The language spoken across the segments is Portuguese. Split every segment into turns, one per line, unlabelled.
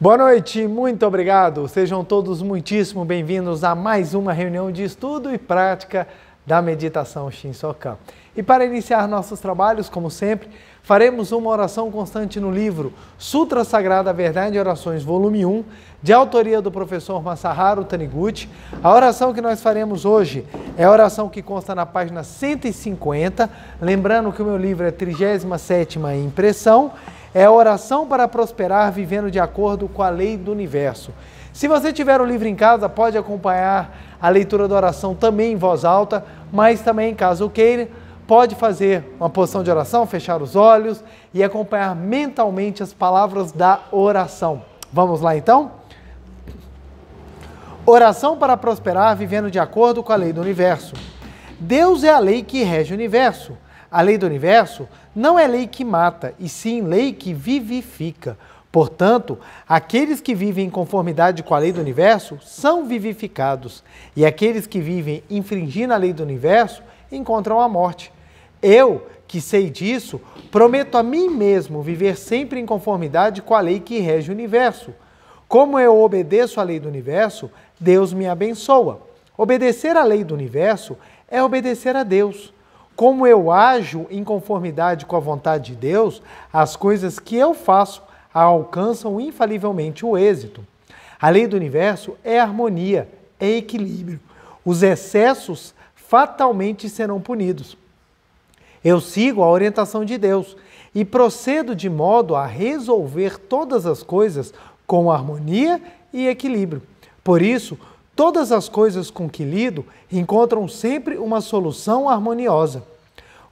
Boa noite, muito obrigado. Sejam todos muitíssimo bem-vindos a mais uma reunião de estudo e prática da meditação Shinsokan. E para iniciar nossos trabalhos, como sempre, faremos uma oração constante no livro Sutra Sagrada Verdade e Orações, volume 1, de autoria do professor Masaharu Taniguchi. A oração que nós faremos hoje é a oração que consta na página 150, lembrando que o meu livro é 37ª em impressão, é a oração para prosperar vivendo de acordo com a lei do universo. Se você tiver o livro em casa, pode acompanhar a leitura da oração também em voz alta, mas também, caso queira, pode fazer uma posição de oração, fechar os olhos e acompanhar mentalmente as palavras da oração. Vamos lá então? Oração para prosperar vivendo de acordo com a lei do universo. Deus é a lei que rege o universo. A lei do universo não é lei que mata, e sim lei que vivifica. Portanto, aqueles que vivem em conformidade com a lei do universo são vivificados, e aqueles que vivem infringindo a lei do universo encontram a morte. Eu, que sei disso, prometo a mim mesmo viver sempre em conformidade com a lei que rege o universo. Como eu obedeço à lei do universo, Deus me abençoa. Obedecer à lei do universo é obedecer a Deus. Como eu ajo em conformidade com a vontade de Deus, as coisas que eu faço alcançam infalivelmente o êxito. A lei do universo é harmonia, é equilíbrio. Os excessos fatalmente serão punidos. Eu sigo a orientação de Deus e procedo de modo a resolver todas as coisas com harmonia e equilíbrio. Por isso, todas as coisas com que lido encontram sempre uma solução harmoniosa.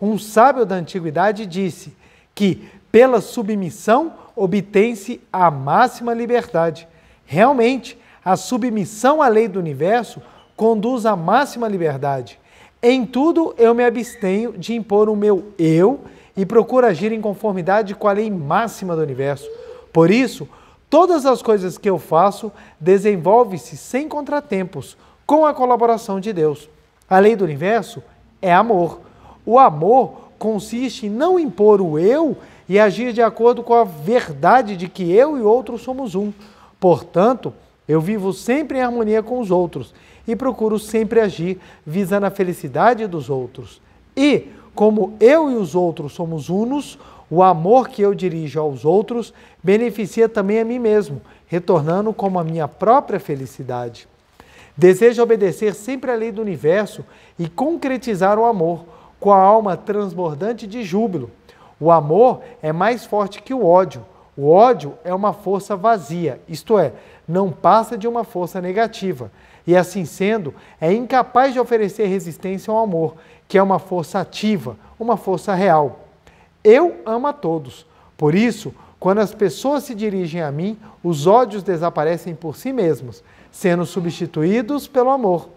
Um sábio da antiguidade disse que, pela submissão, obtém-se a máxima liberdade. Realmente, a submissão à lei do universo conduz à máxima liberdade. Em tudo, eu me abstenho de impor o meu eu e procuro agir em conformidade com a lei máxima do universo. Por isso, todas as coisas que eu faço desenvolvem-se sem contratempos, com a colaboração de Deus. A lei do universo é amor. O amor consiste em não impor o eu e agir de acordo com a verdade de que eu e outros somos um. Portanto, eu vivo sempre em harmonia com os outros e procuro sempre agir visando a felicidade dos outros. E, como eu e os outros somos unos, o amor que eu dirijo aos outros beneficia também a mim mesmo, retornando como a minha própria felicidade. Desejo obedecer sempre à lei do universo e concretizar o amor, com a alma transbordante de júbilo. O amor é mais forte que o ódio. O ódio é uma força vazia, isto é, não passa de uma força negativa. E assim sendo, é incapaz de oferecer resistência ao amor, que é uma força ativa, uma força real. Eu amo a todos. Por isso, quando as pessoas se dirigem a mim, os ódios desaparecem por si mesmos, sendo substituídos pelo amor.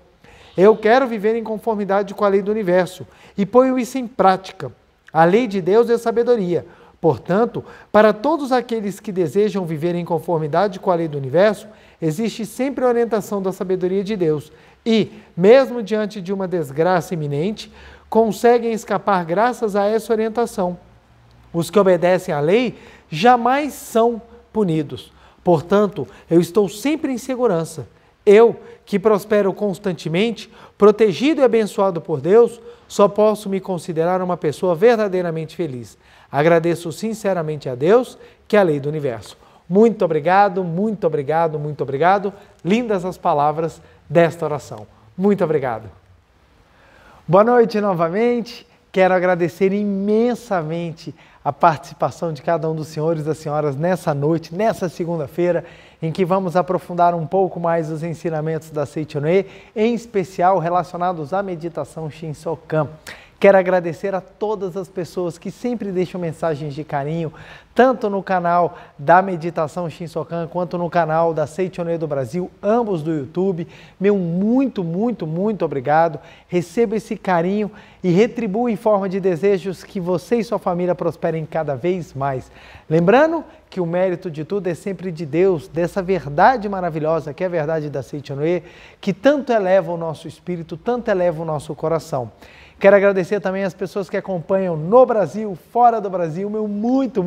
Eu quero viver em conformidade com a lei do universo e ponho isso em prática. A lei de Deus é sabedoria. Portanto, para todos aqueles que desejam viver em conformidade com a lei do universo, existe sempre a orientação da sabedoria de Deus. E, mesmo diante de uma desgraça iminente, conseguem escapar graças a essa orientação. Os que obedecem à lei jamais são punidos. Portanto, eu estou sempre em segurança. Eu, que prospero constantemente, protegido e abençoado por Deus, só posso me considerar uma pessoa verdadeiramente feliz. Agradeço sinceramente a Deus, que é a lei do universo. Muito obrigado, muito obrigado, muito obrigado. Lindas as palavras desta oração. Muito obrigado. Boa noite novamente. Quero agradecer imensamente a participação de cada um dos senhores e das senhoras nessa noite, nessa segunda-feira, em que vamos aprofundar um pouco mais os ensinamentos da Seichonoye, em especial relacionados à meditação Shinsokan. Quero agradecer a todas as pessoas que sempre deixam mensagens de carinho, tanto no canal da Meditação Shinsokan, quanto no canal da Seichonoye do Brasil, ambos do YouTube. Meu muito, muito, muito obrigado. Receba esse carinho e retribua em forma de desejos que você e sua família prosperem cada vez mais. Lembrando que o mérito de tudo é sempre de Deus, dessa verdade maravilhosa que é a verdade da Seichonoye, que tanto eleva o nosso espírito, tanto eleva o nosso coração. Quero agradecer também as pessoas que acompanham no Brasil, fora do Brasil, meu muito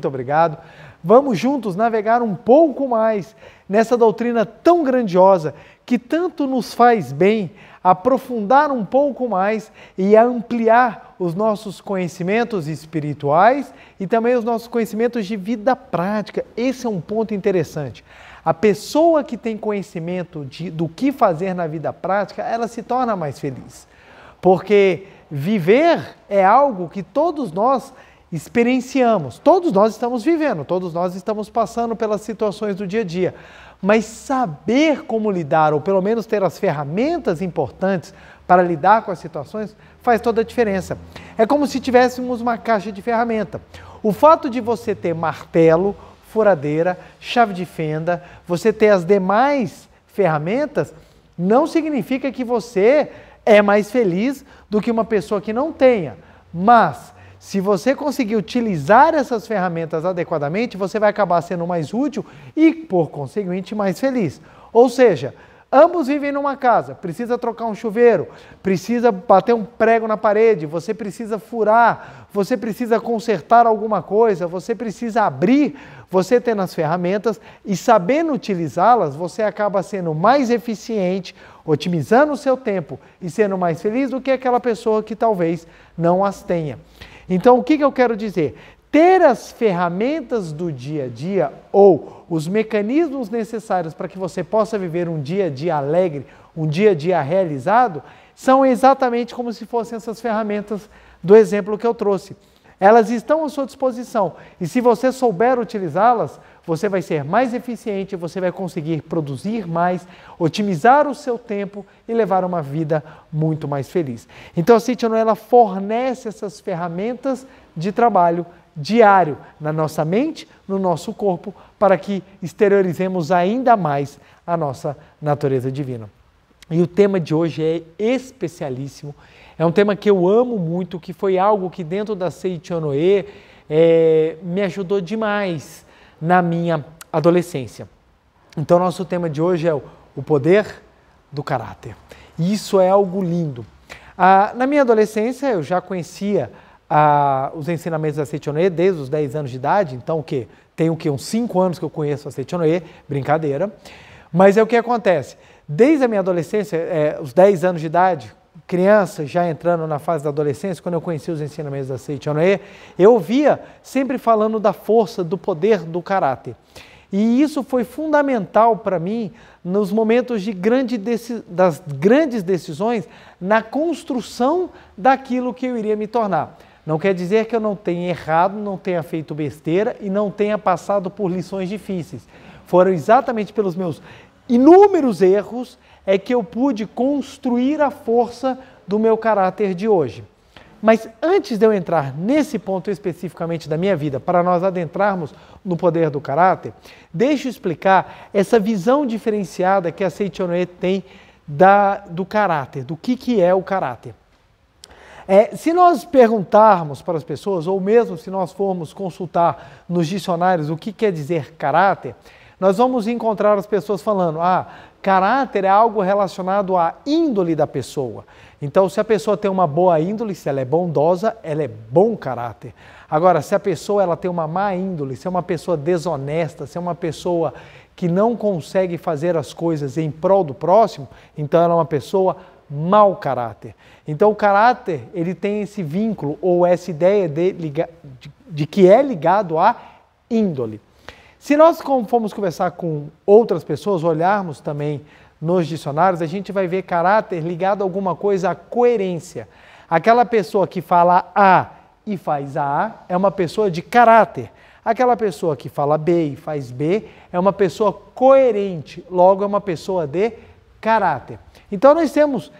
obrigado. Vamos juntos navegar um pouco mais nessa doutrina tão grandiosa que tanto nos faz bem aprofundar um pouco mais e ampliar os nossos conhecimentos espirituais e também os nossos conhecimentos de vida prática. Esse é um ponto interessante. A pessoa que tem conhecimento do que fazer na vida prática, ela se torna mais feliz. Porque viver é algo que todos nós experienciamos, todos nós estamos vivendo, todos nós estamos passando pelas situações do dia a dia. Mas saber como lidar, ou pelo menos ter as ferramentas importantes para lidar com as situações, faz toda a diferença. É como se tivéssemos uma caixa de ferramenta. O fato de você ter martelo, furadeira, chave de fenda, você ter as demais ferramentas, não significa que você é mais feliz do que uma pessoa que não tenha. Mas, se você conseguir utilizar essas ferramentas adequadamente, você vai acabar sendo mais útil e, por conseguinte, mais feliz. Ou seja, ambos vivem numa casa, precisa trocar um chuveiro, precisa bater um prego na parede, você precisa furar, você precisa consertar alguma coisa, você precisa abrir, você tendo as ferramentas e sabendo utilizá-las, você acaba sendo mais eficiente, otimizando o seu tempo e sendo mais feliz do que aquela pessoa que talvez não as tenha. Então, o que eu quero dizer? Ter as ferramentas do dia a dia ou os mecanismos necessários para que você possa viver um dia a dia alegre, um dia a dia realizado, são exatamente como se fossem essas ferramentas do exemplo que eu trouxe. Elas estão à sua disposição e se você souber utilizá-las, você vai ser mais eficiente, você vai conseguir produzir mais, otimizar o seu tempo e levar uma vida muito mais feliz. Então a City Noé, ela fornece essas ferramentas de trabalho diário na nossa mente, no nosso corpo, para que exteriorizemos ainda mais a nossa natureza divina. E o tema de hoje é especialíssimo, é um tema que eu amo muito, que foi algo que dentro da City Noé me ajudou demais na minha adolescência. Então, nosso tema de hoje é o poder do caráter. E isso é algo lindo. Na minha adolescência, eu já conhecia os ensinamentos da City Noé desde os 10 anos de idade. Então, tem uns 5 anos que eu conheço a City Noé, brincadeira. Mas é o que acontece. Desde a minha adolescência, os 10 anos de idade, criança já entrando na fase da adolescência, quando eu conheci os ensinamentos da City Noé, eu ouvia sempre falando da força, do poder do caráter. E isso foi fundamental para mim nos momentos das grandes decisões na construção daquilo que eu iria me tornar. Não quer dizer que eu não tenha errado, não tenha feito besteira e não tenha passado por lições difíceis. Foram exatamente pelos meus inúmeros erros é que eu pude construir a força do meu caráter de hoje. Mas antes de eu entrar nesse ponto especificamente da minha vida, para nós adentrarmos no poder do caráter, deixa eu explicar essa visão diferenciada que a City Noé tem do caráter, do que é o caráter. Se nós perguntarmos para as pessoas, ou mesmo se nós formos consultar nos dicionários o que quer dizer caráter, nós vamos encontrar as pessoas falando, caráter é algo relacionado à índole da pessoa. Então, se a pessoa tem uma boa índole, se ela é bondosa, ela é bom caráter. Agora, se a pessoa ela tem uma má índole, se é uma pessoa desonesta, se é uma pessoa que não consegue fazer as coisas em prol do próximo, então ela é uma pessoa mau caráter. Então, o caráter, ele tem esse vínculo, ou essa ideia de que é ligado à índole. Se nós formos conversar com outras pessoas, olharmos também nos dicionários, a gente vai ver caráter ligado a alguma coisa, à coerência. Aquela pessoa que fala A e faz A é uma pessoa de caráter. Aquela pessoa que fala B e faz B é uma pessoa coerente, logo é uma pessoa de caráter. Então nós temos,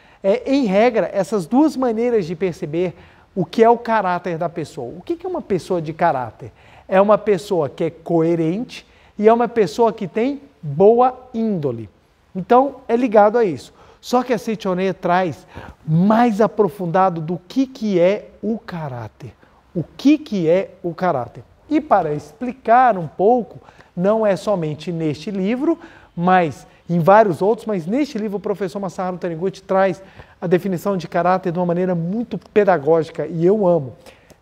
em regra, essas duas maneiras de perceber o que é o caráter da pessoa. O que é uma pessoa de caráter? É uma pessoa que é coerente e é uma pessoa que tem boa índole. Então, é ligado a isso. Só que a City Noé traz mais aprofundado do que é o caráter. O que é o caráter? E para explicar um pouco, não é somente neste livro, mas em vários outros, mas neste livro o professor Masaharu Taniguchi traz a definição de caráter de uma maneira muito pedagógica e eu amo.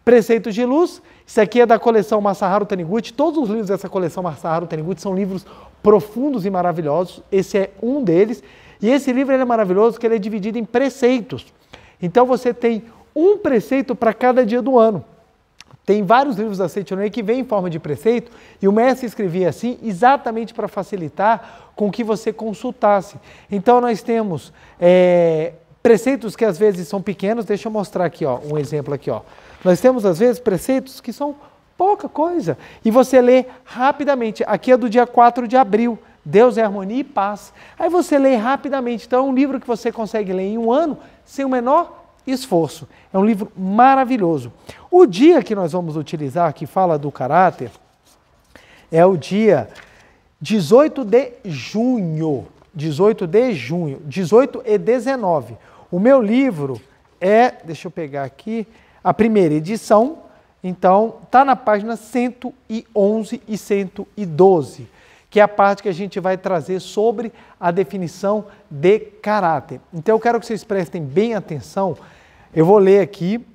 Preceitos de Luz, isso aqui é da coleção Masaharu Taniguchi, todos os livros dessa coleção Masaharu Taniguchi são livros profundos e maravilhosos, esse é um deles, e esse livro ele é maravilhoso porque ele é dividido em preceitos. Então você tem um preceito para cada dia do ano. Tem vários livros da Seiichi no Uemura que vêm em forma de preceito e o mestre escrevia assim exatamente para facilitar com que você consultasse. Então nós temos preceitos que às vezes são pequenos, deixa eu mostrar aqui ó, um exemplo aqui. Ó. Nós temos às vezes preceitos que são pouca coisa e você lê rapidamente. Aqui é do dia 4 de abril, Deus é harmonia e paz. Aí você lê rapidamente, então é um livro que você consegue ler em um ano sem o menor esforço. É um livro maravilhoso. O dia que nós vamos utilizar, que fala do caráter, é o dia 18 de junho. 18 de junho, 18 e 19. O meu livro deixa eu pegar aqui, a primeira edição, então está na página 111 e 112, que é a parte que a gente vai trazer sobre a definição de caráter. Então eu quero que vocês prestem bem atenção, eu vou ler aqui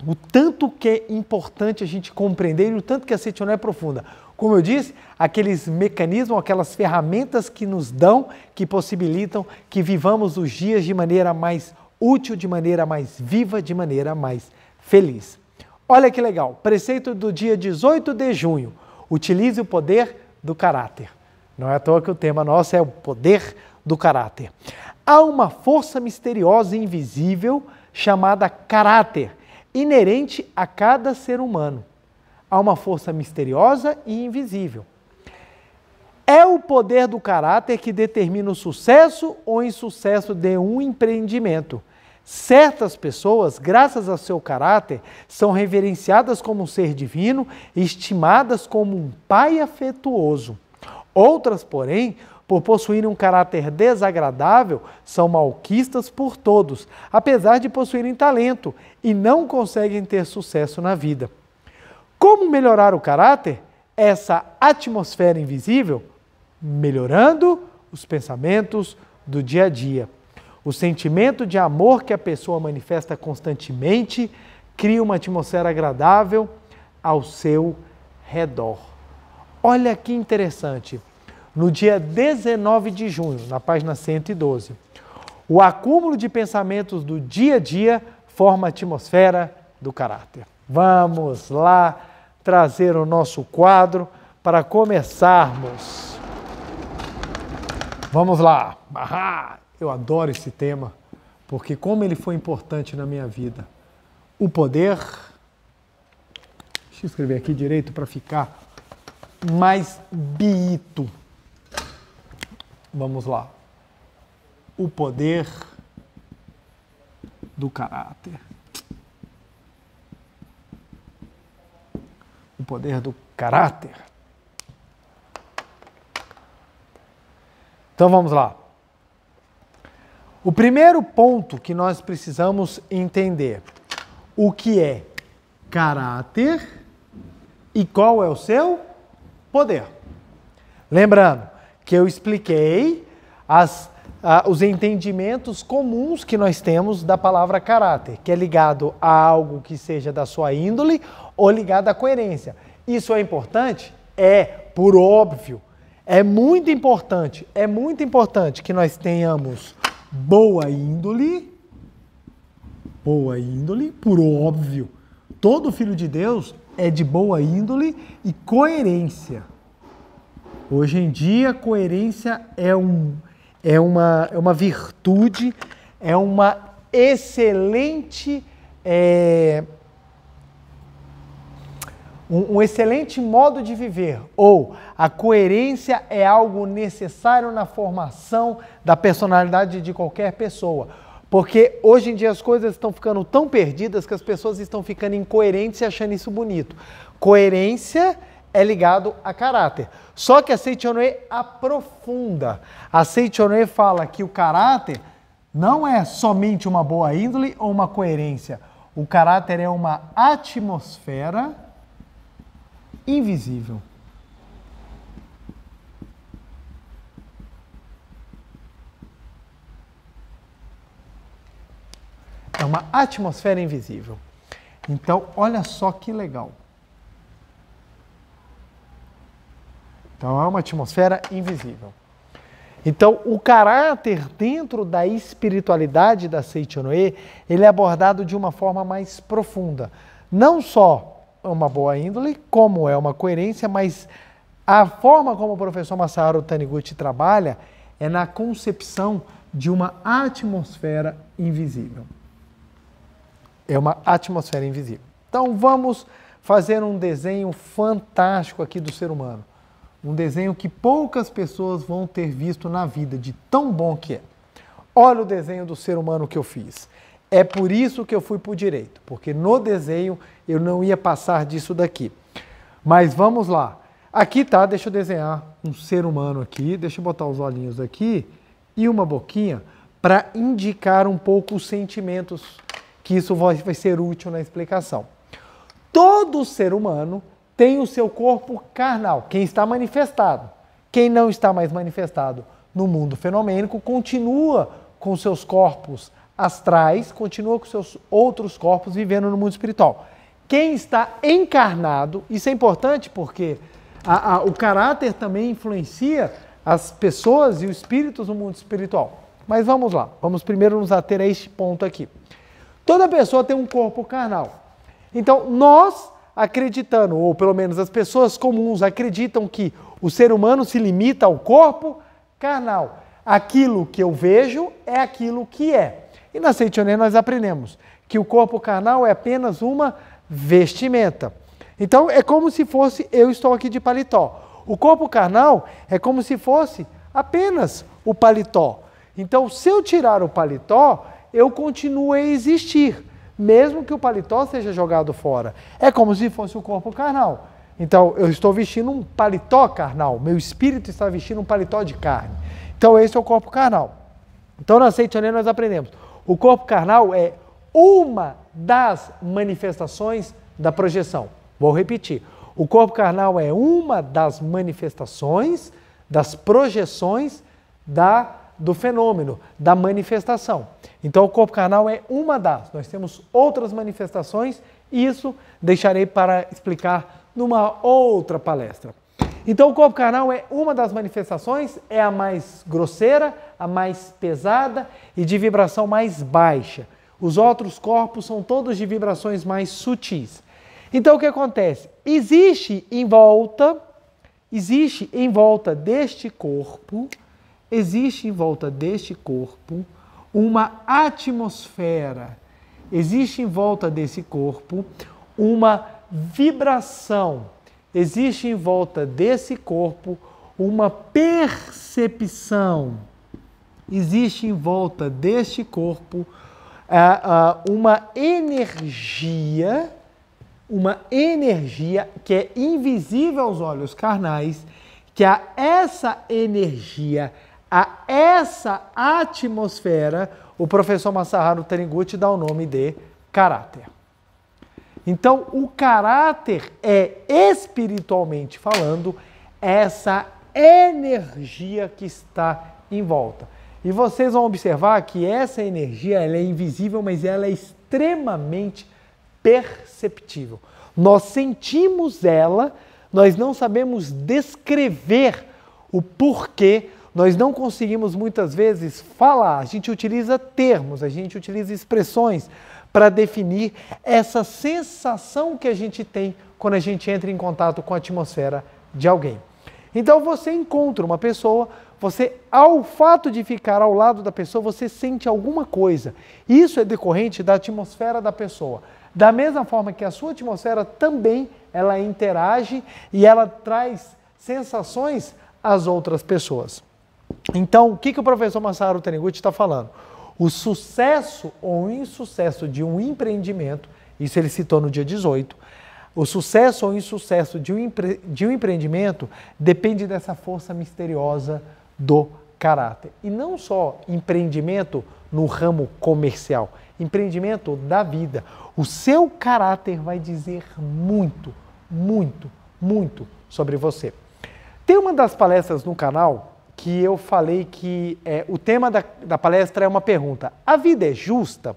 o tanto que é importante a gente compreender e o tanto que a Seiichi no Uemura é profunda. Como eu disse, aqueles mecanismos, aquelas ferramentas que nos dão, que possibilitam que vivamos os dias de maneira mais útil, de maneira mais viva, de maneira mais feliz. Olha que legal, preceito do dia 18 de junho, utilize o poder do caráter. Não é à toa que o tema nosso é o poder do caráter. Há uma força misteriosa e invisível chamada caráter, inerente a cada ser humano. Há uma força misteriosa e invisível. É o poder do caráter que determina o sucesso ou insucesso de um empreendimento. Certas pessoas, graças ao seu caráter, são reverenciadas como um ser divino e estimadas como um pai afetuoso. Outras, porém, por possuírem um caráter desagradável, são malquistas por todos, apesar de possuírem talento e não conseguem ter sucesso na vida. Como melhorar o caráter? Essa atmosfera invisível? Melhorando os pensamentos do dia a dia. O sentimento de amor que a pessoa manifesta constantemente cria uma atmosfera agradável ao seu redor. Olha que interessante. No dia 19 de junho, na página 112, o acúmulo de pensamentos do dia a dia forma a atmosfera do caráter. Vamos lá trazer o nosso quadro para começarmos. Vamos lá. Eu adoro esse tema, porque como ele foi importante na minha vida. O poder... Deixa eu escrever aqui direito para ficar mais biito. Vamos lá. O poder do caráter. O poder do caráter. Então vamos lá. O primeiro ponto que nós precisamos entender, o que é caráter e qual é o seu poder. Lembrando que eu expliquei os entendimentos comuns que nós temos da palavra caráter, que é ligado a algo que seja da sua índole ou ligado à coerência. Isso é importante? É, por óbvio. É muito importante que nós tenhamos boa índole, por óbvio. Todo filho de Deus é de boa índole e coerência. Hoje em dia, coerência é uma virtude, é uma excelente, um excelente modo de viver, ou a coerência é algo necessário na formação da personalidade de qualquer pessoa. Porque hoje em dia as coisas estão ficando tão perdidas que as pessoas estão ficando incoerentes e achando isso bonito. Coerência é ligado a caráter. Só que a Seiichi no Uemura aprofunda. A Seiichi no Uemura fala que o caráter não é somente uma boa índole ou uma coerência. O caráter é uma atmosfera invisível. É uma atmosfera invisível. Então, olha só que legal. Então, é uma atmosfera invisível. Então, o caráter dentro da espiritualidade da Seichonoye, ele é abordado de uma forma mais profunda. Não só uma boa índole, como é uma coerência, mas a forma como o professor Masaharu Taniguchi trabalha é na concepção de uma atmosfera invisível. É uma atmosfera invisível. Então, vamos fazer um desenho fantástico aqui do ser humano. Um desenho que poucas pessoas vão ter visto na vida, de tão bom que é. Olha o desenho do ser humano que eu fiz. É por isso que eu fui para o direito, porque no desenho eu não ia passar disso daqui. Mas vamos lá. Aqui tá, deixa eu desenhar um ser humano aqui, deixa eu botar os olhinhos aqui e uma boquinha para indicar um pouco os sentimentos, que isso vai ser útil na explicação. Todo ser humano tem o seu corpo carnal, quem está manifestado. Quem não está mais manifestado no mundo fenomênico continua com seus corpos astrais, continua com seus outros corpos vivendo no mundo espiritual. Quem está encarnado, isso é importante porque o caráter também influencia as pessoas e os espíritos no mundo espiritual. Mas vamos lá, vamos primeiro nos ater a este ponto aqui. Toda pessoa tem um corpo carnal. Então, nós acreditando, ou pelo menos as pessoas comuns acreditam que o ser humano se limita ao corpo carnal. Aquilo que eu vejo é aquilo que é. E na Seichonoye nós aprendemos que o corpo carnal é apenas uma vestimenta. Então é como se fosse, eu estou aqui de paletó. O corpo carnal é como se fosse apenas o paletó. Então se eu tirar o paletó, eu continuo a existir, mesmo que o paletó seja jogado fora. É como se fosse o corpo carnal. Então, eu estou vestindo um paletó carnal, meu espírito está vestindo um paletó de carne. Então, esse é o corpo carnal. Então, na Seichonoye nós aprendemos, o corpo carnal é uma das manifestações da projeção. Vou repetir, o corpo carnal é uma das manifestações, das projeções do fenômeno, da manifestação. Então, o corpo carnal é uma das. Nós temos outras manifestações e isso deixarei para explicar numa outra palestra. Então, o corpo carnal é uma das manifestações, é a mais grosseira, a mais pesada e de vibração mais baixa. Os outros corpos são todos de vibrações mais sutis. Então, o que acontece? Existe em volta deste corpo uma atmosfera, existe em volta desse corpo uma vibração, existe em volta desse corpo uma percepção, existe em volta deste corpo uma energia que é invisível aos olhos carnais, que a essa energia, a essa atmosfera, o professor Masaharu Taniguchi dá o nome de caráter. Então, o caráter é, espiritualmente falando, essa energia que está em volta. E vocês vão observar que essa energia ela é invisível, mas ela é extremamente perceptível. Nós sentimos ela, nós não sabemos descrever o porquê, nós não conseguimos muitas vezes falar, a gente utiliza termos, a gente utiliza expressões para definir essa sensação que a gente tem quando a gente entra em contato com a atmosfera de alguém. Então você encontra uma pessoa, ao fato de ficar ao lado da pessoa, você sente alguma coisa. Isso é decorrente da atmosfera da pessoa. Da mesma forma que a sua atmosfera também, ela interage e ela traz sensações às outras pessoas. Então, o que o professor Masaharu Taniguchi está falando? O sucesso ou insucesso de um empreendimento, isso ele citou no dia 18, o sucesso ou insucesso de um empreendimento depende dessa força misteriosa do caráter. E não só empreendimento no ramo comercial, empreendimento da vida. O seu caráter vai dizer muito, muito, muito sobre você. Tem uma das palestras no canal que eu falei que o tema da palestra é uma pergunta. A vida é justa?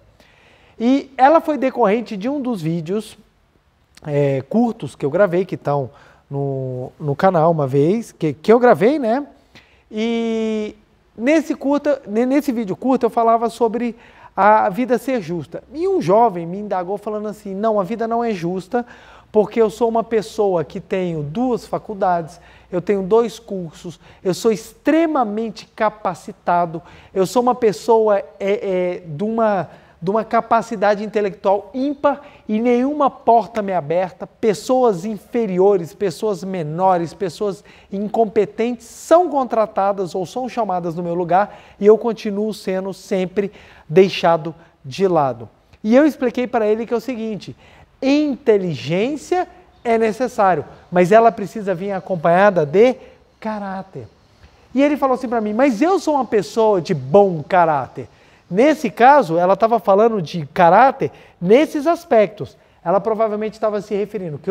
E ela foi decorrente de um dos vídeos curtos que eu gravei, que estão no canal uma vez, que eu gravei, né? E nesse vídeo curto eu falava sobre a vida ser justa. E um jovem me indagou falando assim, não, a vida não é justa, porque eu sou uma pessoa que tenho 2 faculdades, eu tenho 2 cursos, eu sou extremamente capacitado, eu sou uma pessoa de uma capacidade intelectual ímpar e nenhuma porta me é aberta, pessoas inferiores, pessoas menores, pessoas incompetentes são contratadas ou são chamadas no meu lugar e eu continuo sendo sempre deixado de lado. E eu expliquei para ele que é o seguinte, inteligência é necessário, mas ela precisa vir acompanhada de caráter. E ele falou assim para mim, mas eu sou uma pessoa de bom caráter. Nesse caso, ela estava falando de caráter nesses aspectos. Ela provavelmente estava se referindo que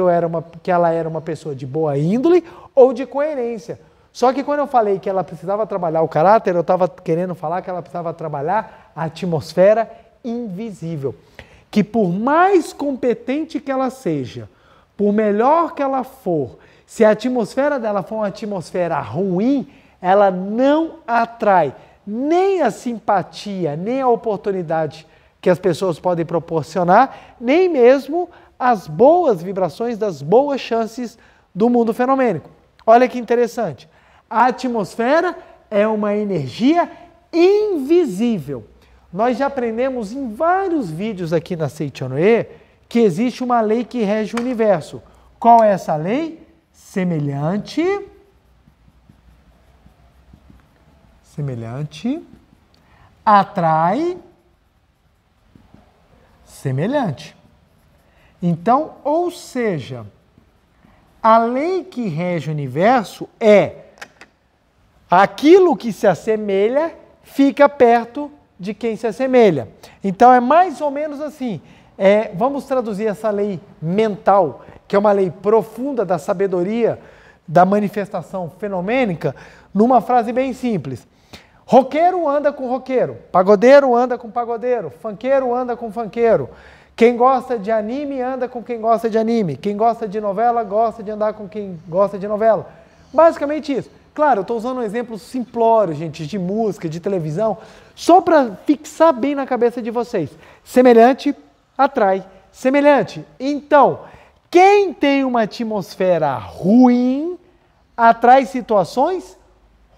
ela era uma pessoa de boa índole ou de coerência. Só que quando eu falei que ela precisava trabalhar o caráter, eu estava querendo falar que ela precisava trabalhar a atmosfera invisível. Que por mais competente que ela seja, por melhor que ela for, se a atmosfera dela for uma atmosfera ruim, ela não atrai nem a simpatia, nem a oportunidade que as pessoas podem proporcionar, nem mesmo as boas vibrações das boas chances do mundo fenomênico. Olha que interessante. A atmosfera é uma energia invisível. Nós já aprendemos em vários vídeos aqui na Seichonoye que existe uma lei que rege o universo. Qual é essa lei? Semelhante atrai semelhante. Então, ou seja, a lei que rege o universo é aquilo que se assemelha fica perto de quem se assemelha. Então, é mais ou menos assim. Vamos traduzir essa lei mental, que é uma lei profunda da sabedoria, da manifestação fenomênica, numa frase bem simples. Roqueiro anda com roqueiro, pagodeiro anda com pagodeiro, funkeiro anda com funkeiro. Quem gosta de anime anda com quem gosta de anime. Quem gosta de novela gosta de andar com quem gosta de novela. Basicamente isso. Claro, eu estou usando um exemplo simplório, gente, de música, de televisão, só para fixar bem na cabeça de vocês. Semelhante atrai semelhante. Então, quem tem uma atmosfera ruim atrai situações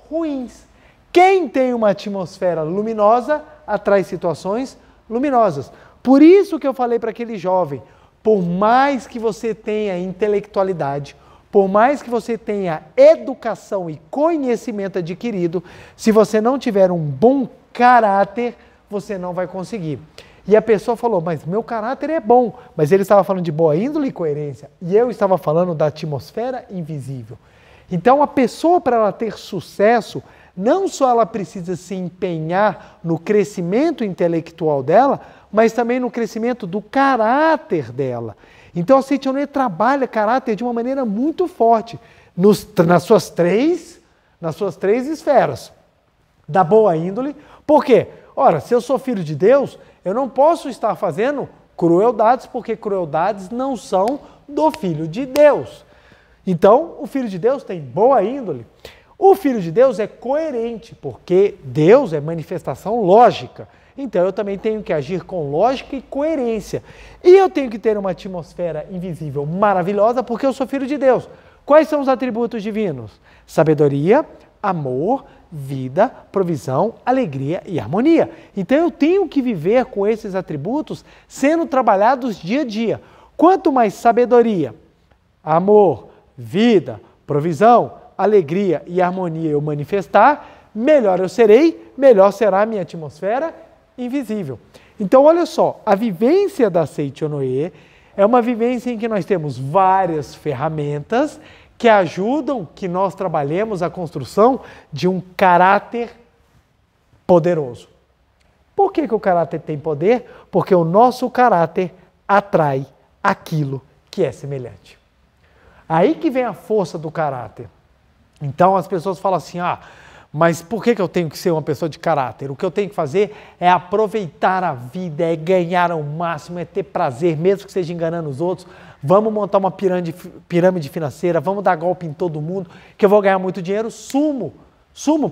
ruins. Quem tem uma atmosfera luminosa atrai situações luminosas. Por isso que eu falei para aquele jovem, por mais que você tenha intelectualidade, por mais que você tenha educação e conhecimento adquirido, se você não tiver um bom caráter, você não vai conseguir. E a pessoa falou, mas meu caráter é bom, mas ele estava falando de boa índole e coerência, e eu estava falando da atmosfera invisível. Então a pessoa, para ela ter sucesso, não só ela precisa se empenhar no crescimento intelectual dela, mas também no crescimento do caráter dela. Então a Seichonoye trabalha caráter de uma maneira muito forte, nas suas três esferas. Da boa índole, por quê? Ora, se eu sou filho de Deus, eu não posso estar fazendo crueldades, porque crueldades não são do Filho de Deus. Então, o Filho de Deus tem boa índole. O Filho de Deus é coerente, porque Deus é manifestação lógica. Então, eu também tenho que agir com lógica e coerência. E eu tenho que ter uma atmosfera invisível maravilhosa, porque eu sou Filho de Deus. Quais são os atributos divinos? Sabedoria, amor, vida, provisão, alegria e harmonia. Então eu tenho que viver com esses atributos sendo trabalhados dia a dia. Quanto mais sabedoria, amor, vida, provisão, alegria e harmonia eu manifestar, melhor eu serei, melhor será a minha atmosfera invisível. Então olha só, a vivência da Seichonoye é uma vivência em que nós temos várias ferramentas que ajudam que nós trabalhemos a construção de um caráter poderoso. Por que o caráter tem poder? Porque o nosso caráter atrai aquilo que é semelhante. Aí que vem a força do caráter. Então as pessoas falam assim, Mas por que eu tenho que ser uma pessoa de caráter? O que eu tenho que fazer é aproveitar a vida, é ganhar ao máximo, é ter prazer, mesmo que seja enganando os outros. Vamos montar uma pirâmide financeira, vamos dar golpe em todo mundo, que eu vou ganhar muito dinheiro, sumo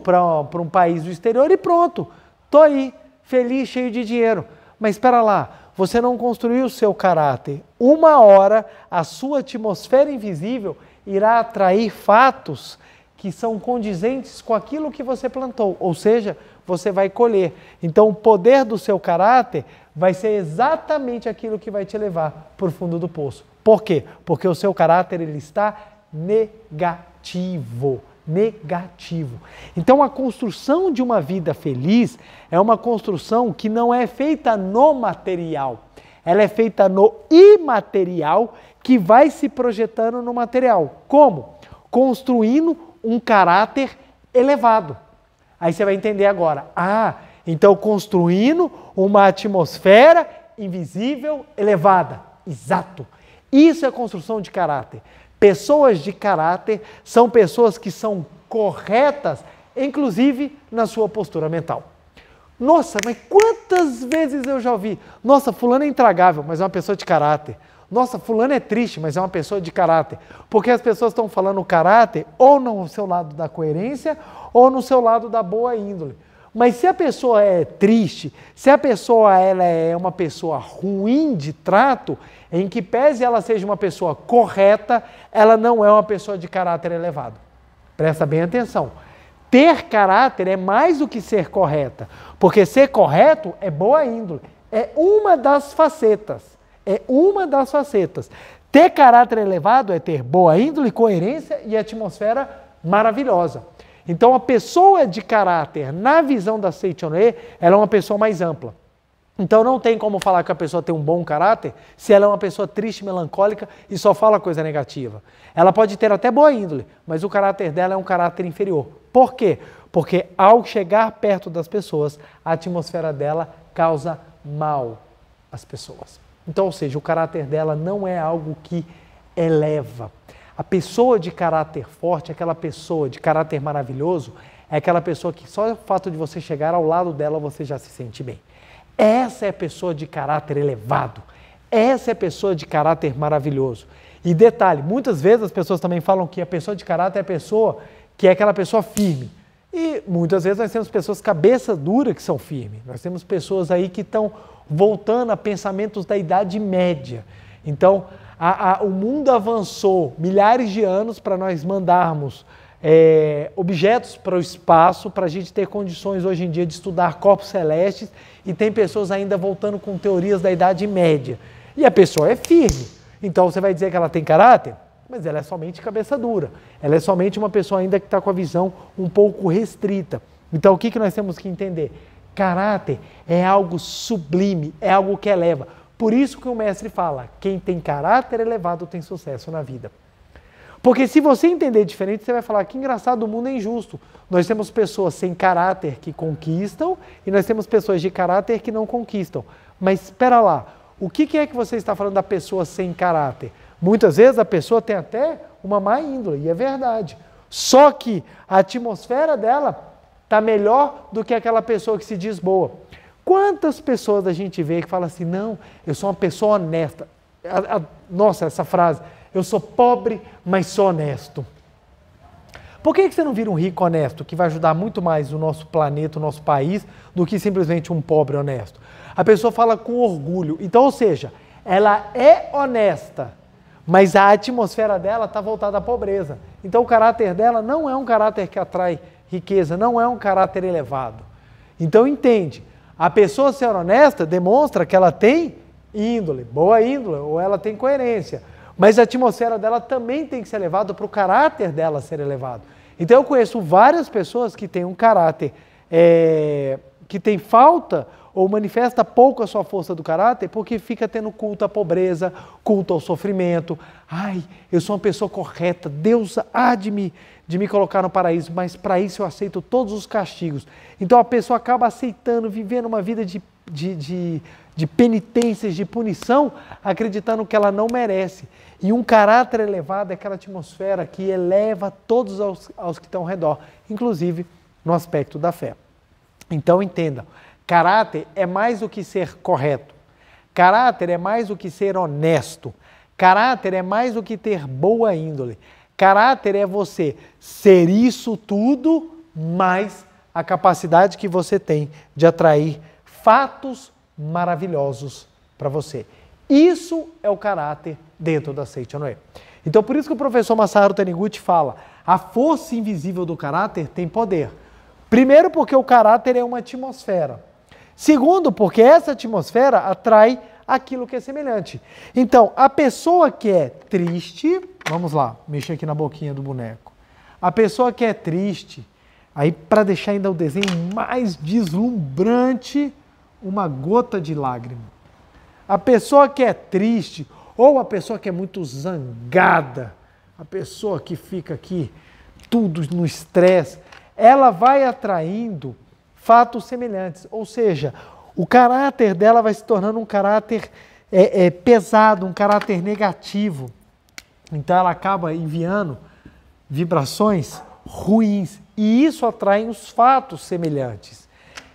para um país do exterior e pronto. Estou aí, feliz, cheio de dinheiro. Mas espera lá, você não construiu o seu caráter. Uma hora a sua atmosfera invisível irá atrair fatos que são condizentes com aquilo que você plantou, ou seja, você vai colher. Então o poder do seu caráter vai ser exatamente aquilo que vai te levar para o fundo do poço. Por quê? Porque o seu caráter ele está negativo. Negativo. Então a construção de uma vida feliz é uma construção que não é feita no material, ela é feita no imaterial que vai se projetando no material. Como? Construindo um caráter elevado. Aí você vai entender agora. Então construindo uma atmosfera invisível elevada. Exato. Isso é construção de caráter. Pessoas de caráter são pessoas que são corretas, inclusive na sua postura mental. Nossa, mas quantas vezes eu já ouvi? Nossa, fulano é intragável, mas é uma pessoa de caráter. Nossa, fulano é triste, mas é uma pessoa de caráter. Porque as pessoas estão falando caráter ou no seu lado da coerência ou no seu lado da boa índole. Mas se a pessoa é triste, se a pessoa ela é uma pessoa ruim de trato, em que pese ela seja uma pessoa correta, ela não é uma pessoa de caráter elevado. Presta bem atenção. Ter caráter é mais do que ser correta, porque ser correto é boa índole. É uma das facetas. É uma das facetas. Ter caráter elevado é ter boa índole, coerência e atmosfera maravilhosa. Então, a pessoa de caráter, na visão da Seichonoye, ela é uma pessoa mais ampla. Então, não tem como falar que a pessoa tem um bom caráter se ela é uma pessoa triste, melancólica e só fala coisa negativa. Ela pode ter até boa índole, mas o caráter dela é um caráter inferior. Por quê? Porque ao chegar perto das pessoas, a atmosfera dela causa mal às pessoas. Então, ou seja, o caráter dela não é algo que eleva. A pessoa de caráter forte, aquela pessoa de caráter maravilhoso, é aquela pessoa que só o fato de você chegar ao lado dela, você já se sente bem. Essa é a pessoa de caráter elevado. Essa é a pessoa de caráter maravilhoso. E detalhe, muitas vezes as pessoas também falam que a pessoa de caráter é a pessoa que é aquela pessoa firme. E muitas vezes nós temos pessoas cabeça dura que são firmes. Nós temos pessoas aí que estão voltando a pensamentos da Idade Média. Então, o mundo avançou milhares de anos para nós mandarmos objetos para o espaço, para a gente ter condições hoje em dia de estudar corpos celestes, e tem pessoas ainda voltando com teorias da Idade Média. E a pessoa é firme. Então você vai dizer que ela tem caráter? Mas ela é somente cabeça dura. Ela é somente uma pessoa ainda que está com a visão um pouco restrita. Então o que nós temos que entender? Caráter é algo sublime, é algo que eleva. Por isso que o mestre fala, quem tem caráter elevado tem sucesso na vida. Porque se você entender diferente, você vai falar que engraçado, o mundo é injusto. Nós temos pessoas sem caráter que conquistam e nós temos pessoas de caráter que não conquistam. Mas espera lá, o que é que você está falando da pessoa sem caráter? Muitas vezes a pessoa tem até uma má índole, e é verdade. Só que a atmosfera dela está melhor do que aquela pessoa que se diz boa. Quantas pessoas a gente vê que fala assim, não, eu sou uma pessoa honesta. Nossa, essa frase, eu sou pobre, mas sou honesto. Por que você não vira um rico honesto, que vai ajudar muito mais o nosso planeta, o nosso país, do que simplesmente um pobre honesto? A pessoa fala com orgulho. Então, ou seja, ela é honesta, mas a atmosfera dela está voltada à pobreza. Então, o caráter dela não é um caráter que atrai riqueza, não é um caráter elevado. Então, entende, a pessoa ser honesta demonstra que ela tem índole, boa índole, ou ela tem coerência. Mas a atmosfera dela também tem que ser elevada para o caráter dela ser elevado. Então eu conheço várias pessoas que têm um caráter que tem falta ou manifesta pouco a sua força do caráter porque fica tendo culto à pobreza, culto ao sofrimento. Ai, eu sou uma pessoa correta, Deus há de me colocar no paraíso, mas para isso eu aceito todos os castigos. Então a pessoa acaba aceitando, vivendo uma vida de penitências, de punição, acreditando que ela não merece. E um caráter elevado é aquela atmosfera que eleva todos aos que estão ao redor, inclusive no aspecto da fé. Então entenda, caráter é mais do que ser correto, caráter é mais do que ser honesto, caráter é mais do que ter boa índole, caráter é você ser isso tudo, mais a capacidade que você tem de atrair fatos maravilhosos para você. Isso é o caráter dentro da Seichonoye. Então por isso que o professor Masaharu Taniguchi fala, a força invisível do caráter tem poder. Primeiro porque o caráter é uma atmosfera. Segundo porque essa atmosfera atrai aquilo que é semelhante. Então, a pessoa que é triste, vamos lá, mexer aqui na boquinha do boneco. A pessoa que é triste, aí para deixar ainda o desenho mais deslumbrante, uma gota de lágrima. A pessoa que é triste, ou a pessoa que é muito zangada, a pessoa que fica aqui tudo no estresse, ela vai atraindo fatos semelhantes, ou seja, o caráter dela vai se tornando um caráter pesado, um caráter negativo. Então ela acaba enviando vibrações ruins e isso atrai os fatos semelhantes.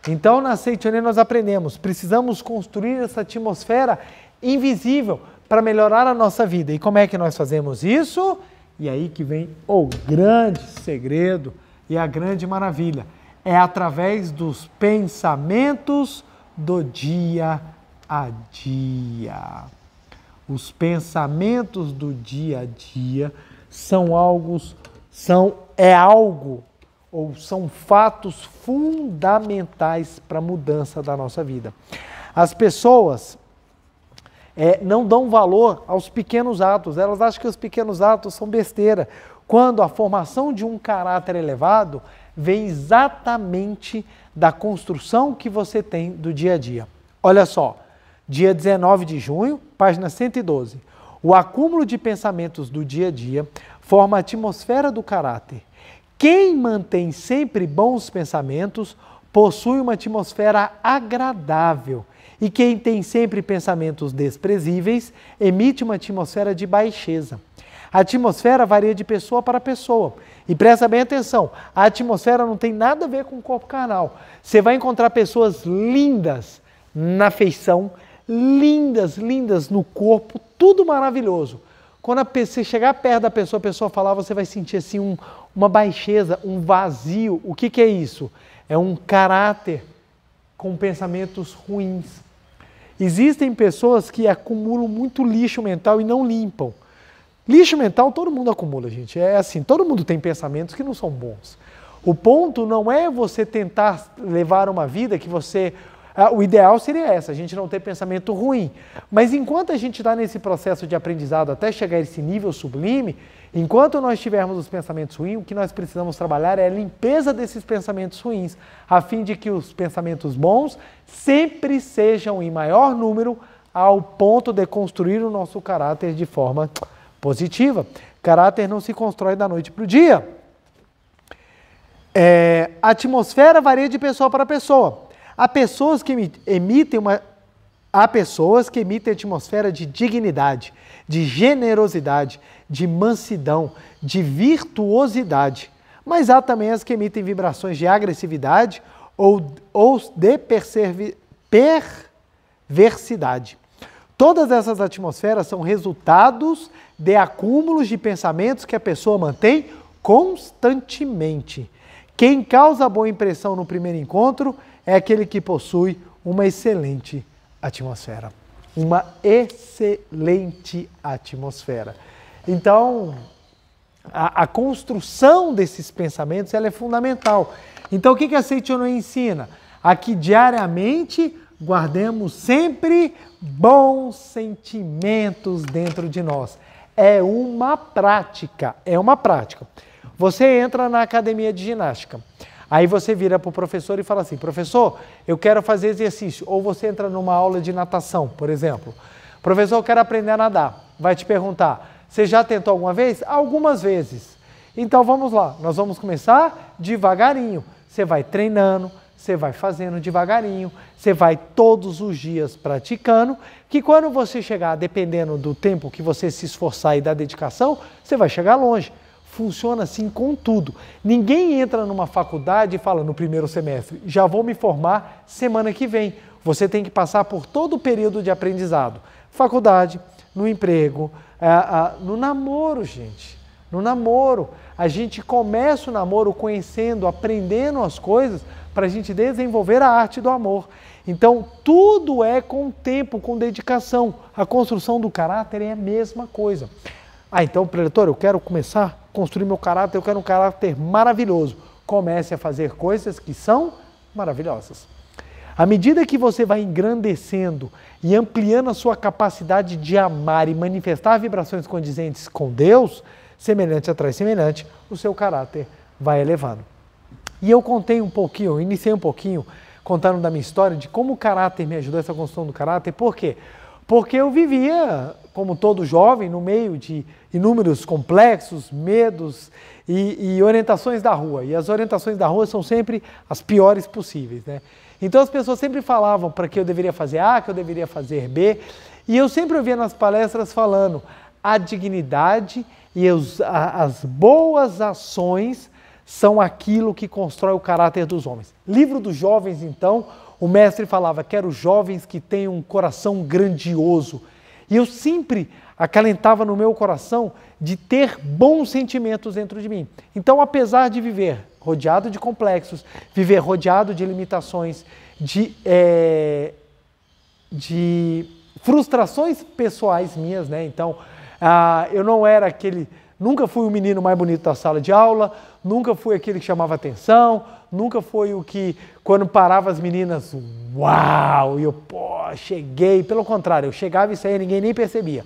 Então na Seichonoye nós aprendemos, precisamos construir essa atmosfera invisível para melhorar a nossa vida. E como é que nós fazemos isso? E aí que vem o grande segredo e a grande maravilha. É através dos pensamentos do dia a dia. Os pensamentos do dia a dia são fatos fundamentais para a mudança da nossa vida. As pessoas não dão valor aos pequenos atos, elas acham que os pequenos atos são besteira, quando a formação de um caráter elevado vem exatamente da construção que você tem do dia a dia. Olha só, dia 19 de junho, página 112. O acúmulo de pensamentos do dia a dia forma a atmosfera do caráter. Quem mantém sempre bons pensamentos possui uma atmosfera agradável. E quem tem sempre pensamentos desprezíveis emite uma atmosfera de baixeza. A atmosfera varia de pessoa para pessoa. E presta bem atenção, a atmosfera não tem nada a ver com o corpo carnal. Você vai encontrar pessoas lindas na feição, lindas no corpo, tudo maravilhoso. Quando você chegar perto da pessoa, a pessoa falar, você vai sentir assim uma baixeza, um vazio. O que é isso? É um caráter com pensamentos ruins. Existem pessoas que acumulam muito lixo mental e não limpam. Lixo mental todo mundo acumula, gente. É assim, todo mundo tem pensamentos que não são bons. O ponto não é você tentar levar uma vida que você... O ideal seria a gente não ter pensamento ruim. Mas enquanto a gente está nesse processo de aprendizado até chegar a esse nível sublime, enquanto nós tivermos os pensamentos ruins, o que nós precisamos trabalhar é a limpeza desses pensamentos ruins, a fim de que os pensamentos bons sempre sejam em maior número ao ponto de construir o nosso caráter de forma positiva. Caráter não se constrói da noite para o dia. A atmosfera varia de pessoa para pessoa. Há pessoas que emitem atmosfera de dignidade, de generosidade, de mansidão, de virtuosidade. Mas há também as que emitem vibrações de agressividade ou de perversidade. Todas essas atmosferas são resultados de acúmulos de pensamentos que a pessoa mantém constantemente. Quem causa boa impressão no primeiro encontro é aquele que possui uma excelente atmosfera. Uma excelente atmosfera. Então, a construção desses pensamentos ela é fundamental. Então, o que a Seichonoye ensina? A que diariamente guardemos sempre bons sentimentos dentro de nós. É uma prática, Você entra na academia de ginástica, aí você vira para o professor e fala assim, professor, eu quero fazer exercício. Ou você entra numa aula de natação, por exemplo. Professor, eu quero aprender a nadar. Vai te perguntar, você já tentou alguma vez? Algumas vezes. Então vamos lá, nós vamos começar devagarinho. Você vai treinando, você vai fazendo devagarinho, você vai todos os dias praticando, que quando você chegar, dependendo do tempo que você se esforçar e da dedicação, você vai chegar longe. funciona assim com tudo. Ninguém entra numa faculdade e fala no primeiro semestre, já vou me formar semana que vem. Você tem que passar por todo o período de aprendizado. Faculdade, no emprego, no namoro, gente. No namoro. A gente começa o namoro conhecendo, aprendendo as coisas para a gente desenvolver a arte do amor. Então, tudo é com tempo, com dedicação. A construção do caráter é a mesma coisa. Então, preletor, eu quero começar a construir meu caráter, eu quero um caráter maravilhoso. Comece a fazer coisas que são maravilhosas. À medida que você vai engrandecendo e ampliando a sua capacidade de amar e manifestar vibrações condizentes com Deus, semelhante atrai semelhante, o seu caráter vai elevando. E eu iniciei um pouquinho contando da minha história, de como o caráter me ajudou, essa construção do caráter. Por quê? Porque eu vivia, como todo jovem, no meio de inúmeros complexos, medos e orientações da rua. E as orientações da rua são sempre as piores possíveis, né? Então as pessoas sempre falavam para que eu deveria fazer A, que eu deveria fazer B. E eu sempre ouvia nas palestras falando a dignidade e as boas ações são aquilo que constrói o caráter dos homens. Livro dos jovens, então, o mestre falava, quero jovens que tenham um coração grandioso. E eu sempre acalentava no meu coração de ter bons sentimentos dentro de mim. Então, apesar de viver rodeado de complexos, viver rodeado de limitações, de frustrações pessoais minhas, né? Então, eu não era nunca fui o menino mais bonito da sala de aula, nunca fui aquele que chamava atenção, nunca fui o que, quando parava as meninas, uau, e eu, cheguei. Pelo contrário, eu chegava e saía, ninguém nem percebia.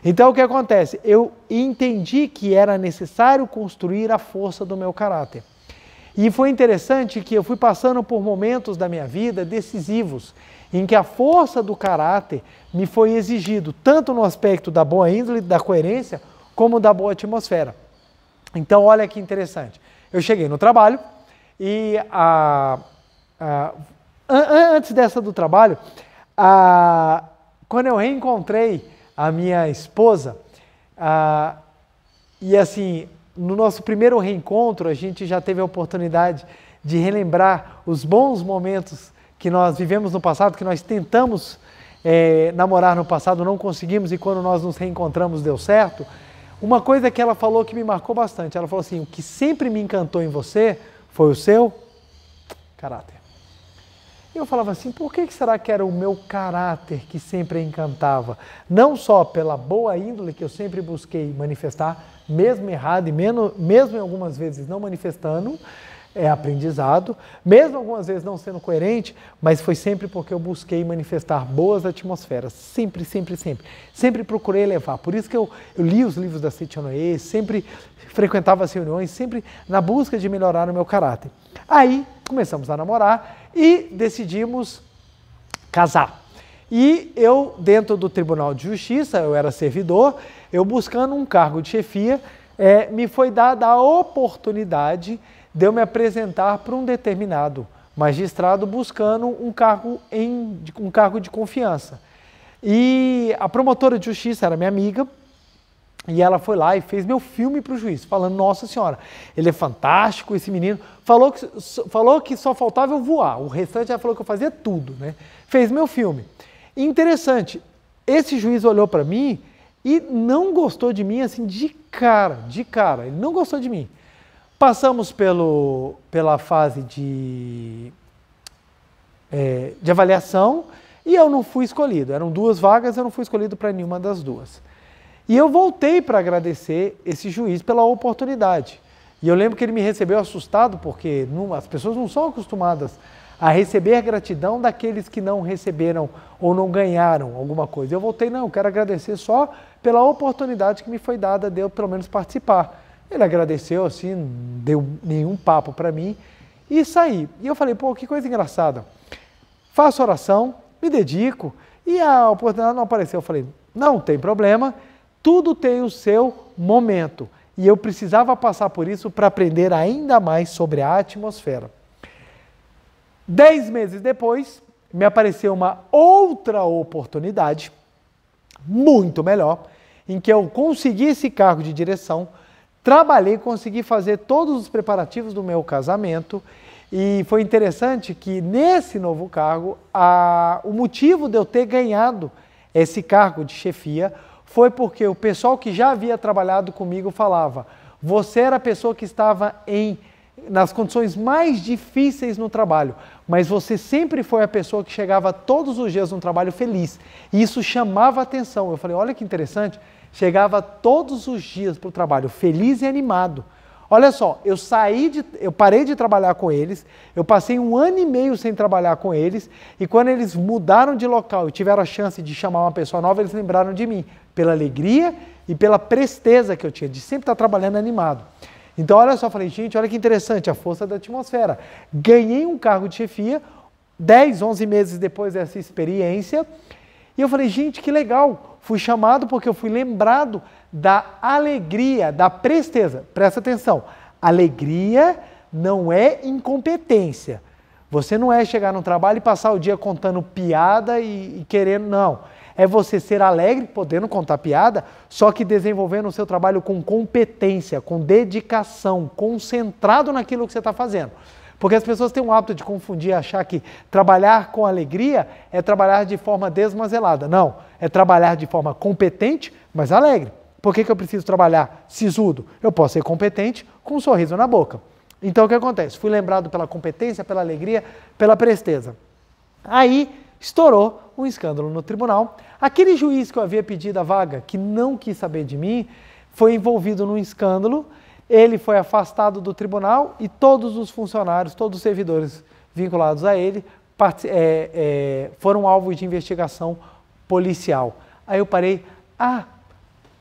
Então, o que acontece? Eu entendi que era necessário construir a força do meu caráter. E foi interessante que eu fui passando por momentos da minha vida decisivos, em que a força do caráter me foi exigido, tanto no aspecto da boa índole, da coerência, como da boa atmosfera. Então, olha que interessante. Eu cheguei no trabalho e antes dessa do trabalho, quando eu reencontrei a minha esposa, e assim, no nosso primeiro reencontro, a gente já teve a oportunidade de relembrar os bons momentos que nós vivemos no passado, que nós tentamos namorar no passado, não conseguimos, e quando nós nos reencontramos deu certo. Uma coisa que ela falou que me marcou bastante, ela falou assim, o que sempre me encantou em você foi o seu caráter. E eu falava assim, por que será que era o meu caráter que sempre encantava? Não só pela boa índole que eu sempre busquei manifestar, mesmo errado e mesmo algumas vezes não manifestando, aprendizado, mesmo algumas vezes não sendo coerente, mas foi sempre porque eu busquei manifestar boas atmosferas, sempre, sempre, sempre. Sempre procurei elevar, por isso que eu li os livros da Seitianoye, sempre frequentava as reuniões, sempre na busca de melhorar o meu caráter. Aí começamos a namorar e decidimos casar. E eu, dentro do Tribunal de Justiça, eu era servidor, eu buscando um cargo de chefia, me foi dada a oportunidade de eu me apresentar para um determinado magistrado buscando um cargo de confiança. E a promotora de justiça era minha amiga, e ela foi lá e fez meu filme para o juiz, falando, nossa senhora, ele é fantástico, esse menino. Falou que só faltava eu voar, o restante ela falou que eu fazia tudo, né? Fez meu filme. E interessante, esse juiz olhou para mim e não gostou de mim assim de cara, ele não gostou de mim. Passamos pela fase de avaliação e eu não fui escolhido. Eram 2 vagas, eu não fui escolhido para nenhuma das 2. E eu voltei para agradecer esse juiz pela oportunidade. E eu lembro que ele me recebeu assustado, porque as pessoas não são acostumadas a receber gratidão daqueles que não receberam ou não ganharam alguma coisa. Eu voltei, não, eu quero agradecer só pela oportunidade que me foi dada de eu pelo menos participar. Ele agradeceu assim, não deu nenhum papo para mim e saí. E eu falei, que coisa engraçada. Faço oração, me dedico e a oportunidade não apareceu. Eu falei, não tem problema, tudo tem o seu momento. E eu precisava passar por isso para aprender ainda mais sobre a atmosfera. 10 meses depois, me apareceu uma outra oportunidade, muito melhor, em que eu consegui esse cargo de direção, trabalhei, consegui fazer todos os preparativos do meu casamento e foi interessante que nesse novo cargo, o motivo de eu ter ganhado esse cargo de chefia foi porque o pessoal que já havia trabalhado comigo falava: você era a pessoa que estava nas condições mais difíceis no trabalho, mas você sempre foi a pessoa que chegava todos os dias no trabalho feliz. E isso chamava a atenção. Eu falei, olha que interessante, chegava todos os dias para o trabalho feliz e animado. Olha só, eu parei de trabalhar com eles, eu passei 1 ano e meio sem trabalhar com eles, e quando eles mudaram de local e tiveram a chance de chamar uma pessoa nova, eles lembraram de mim, pela alegria e pela presteza que eu tinha, de sempre estar trabalhando animado. Então, olha só, falei, gente, olha que interessante, a força da atmosfera. Ganhei um cargo de chefia, 10, 11 meses depois dessa experiência, e eu falei, gente, que legal. Fui chamado porque eu fui lembrado da alegria, da presteza. Presta atenção, alegria não é incompetência. Você não é chegar no trabalho e passar o dia contando piada e querendo, não. É você ser alegre, podendo contar piada, só que desenvolvendo o seu trabalho com competência, com dedicação, concentrado naquilo que você está fazendo. Porque as pessoas têm um hábito de confundir, achar que trabalhar com alegria é trabalhar de forma desmazelada. Não, é trabalhar de forma competente, mas alegre. Por que eu preciso trabalhar sisudo? Eu posso ser competente com um sorriso na boca. Então o que acontece? Fui lembrado pela competência, pela alegria, pela presteza. Aí estourou um escândalo no tribunal. Aquele juiz que eu havia pedido a vaga, que não quis saber de mim, foi envolvido num escândalo. Ele foi afastado do tribunal e todos os funcionários, todos os servidores vinculados a ele foram alvos de investigação policial. Aí eu parei,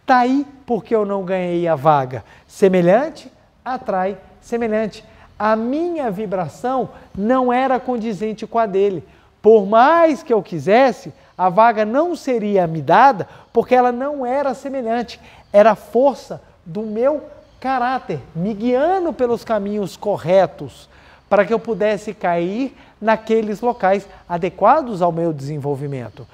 tá aí porque eu não ganhei a vaga. Semelhante atrai semelhante. A minha vibração não era condizente com a dele. Por mais que eu quisesse, a vaga não seria me dada porque ela não era semelhante. Era a força do meu caráter, me guiando pelos caminhos corretos para que eu pudesse cair naqueles locais adequados ao meu desenvolvimento.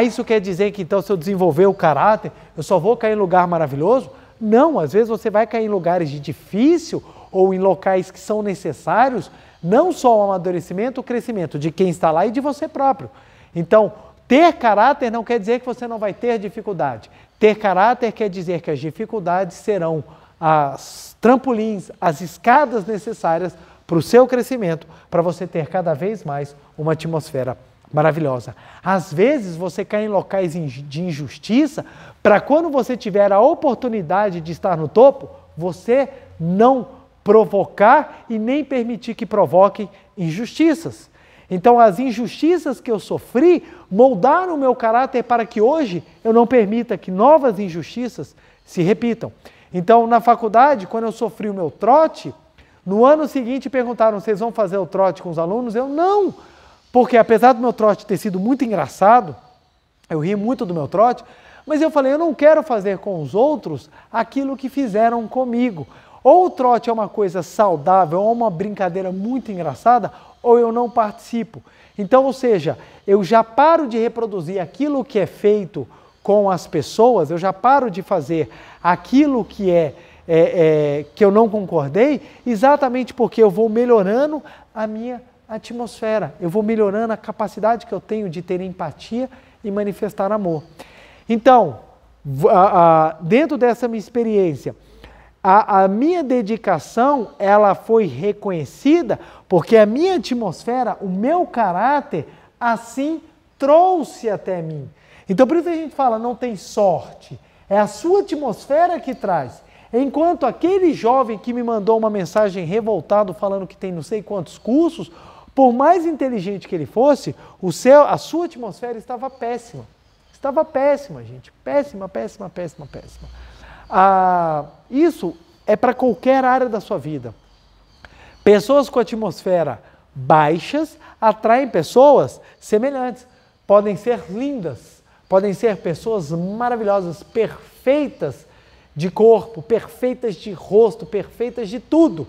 Isso quer dizer que então se eu desenvolver o caráter, eu só vou cair em lugar maravilhoso? Não, às vezes você vai cair em lugares de difícil ou em locais que são necessários, não só o amadurecimento, o crescimento de quem está lá e de você próprio. Então, ter caráter não quer dizer que você não vai ter dificuldade. Ter caráter quer dizer que as dificuldades serão as trampolins, as escadas necessárias para o seu crescimento, para você ter cada vez mais uma atmosfera maravilhosa. Às vezes você cai em locais de injustiça, para quando você tiver a oportunidade de estar no topo, você não provocar e nem permitir que provoquem injustiças. Então as injustiças que eu sofri moldaram o meu caráter para que hoje eu não permita que novas injustiças se repitam. Então na faculdade, quando eu sofri o meu trote, no ano seguinte perguntaram, vocês vão fazer o trote com os alunos? Eu não, porque apesar do meu trote ter sido muito engraçado, eu ri muito do meu trote, mas eu falei, eu não quero fazer com os outros aquilo que fizeram comigo. Ou o trote é uma coisa saudável, ou uma brincadeira muito engraçada, ou eu não participo. Então, ou seja, eu já paro de reproduzir aquilo que é feito com as pessoas, eu já paro de fazer aquilo que que eu não concordei, exatamente porque eu vou melhorando a minha atmosfera, eu vou melhorando a capacidade que eu tenho de ter empatia e manifestar amor. Então, dentro dessa minha experiência, a minha dedicação, ela foi reconhecida porque a minha atmosfera, o meu caráter, assim trouxe até mim. Então, por isso a gente fala, não tem sorte, é a sua atmosfera que traz. Enquanto aquele jovem que me mandou uma mensagem revoltado falando que tem não sei quantos cursos, por mais inteligente que ele fosse, a sua atmosfera estava péssima. Estava péssima, gente. Péssima, péssima, péssima, péssima. Isso é para qualquer área da sua vida. Pessoas com atmosfera baixas atraem pessoas semelhantes. Podem ser lindas, podem ser pessoas maravilhosas, perfeitas de corpo, perfeitas de rosto, perfeitas de tudo.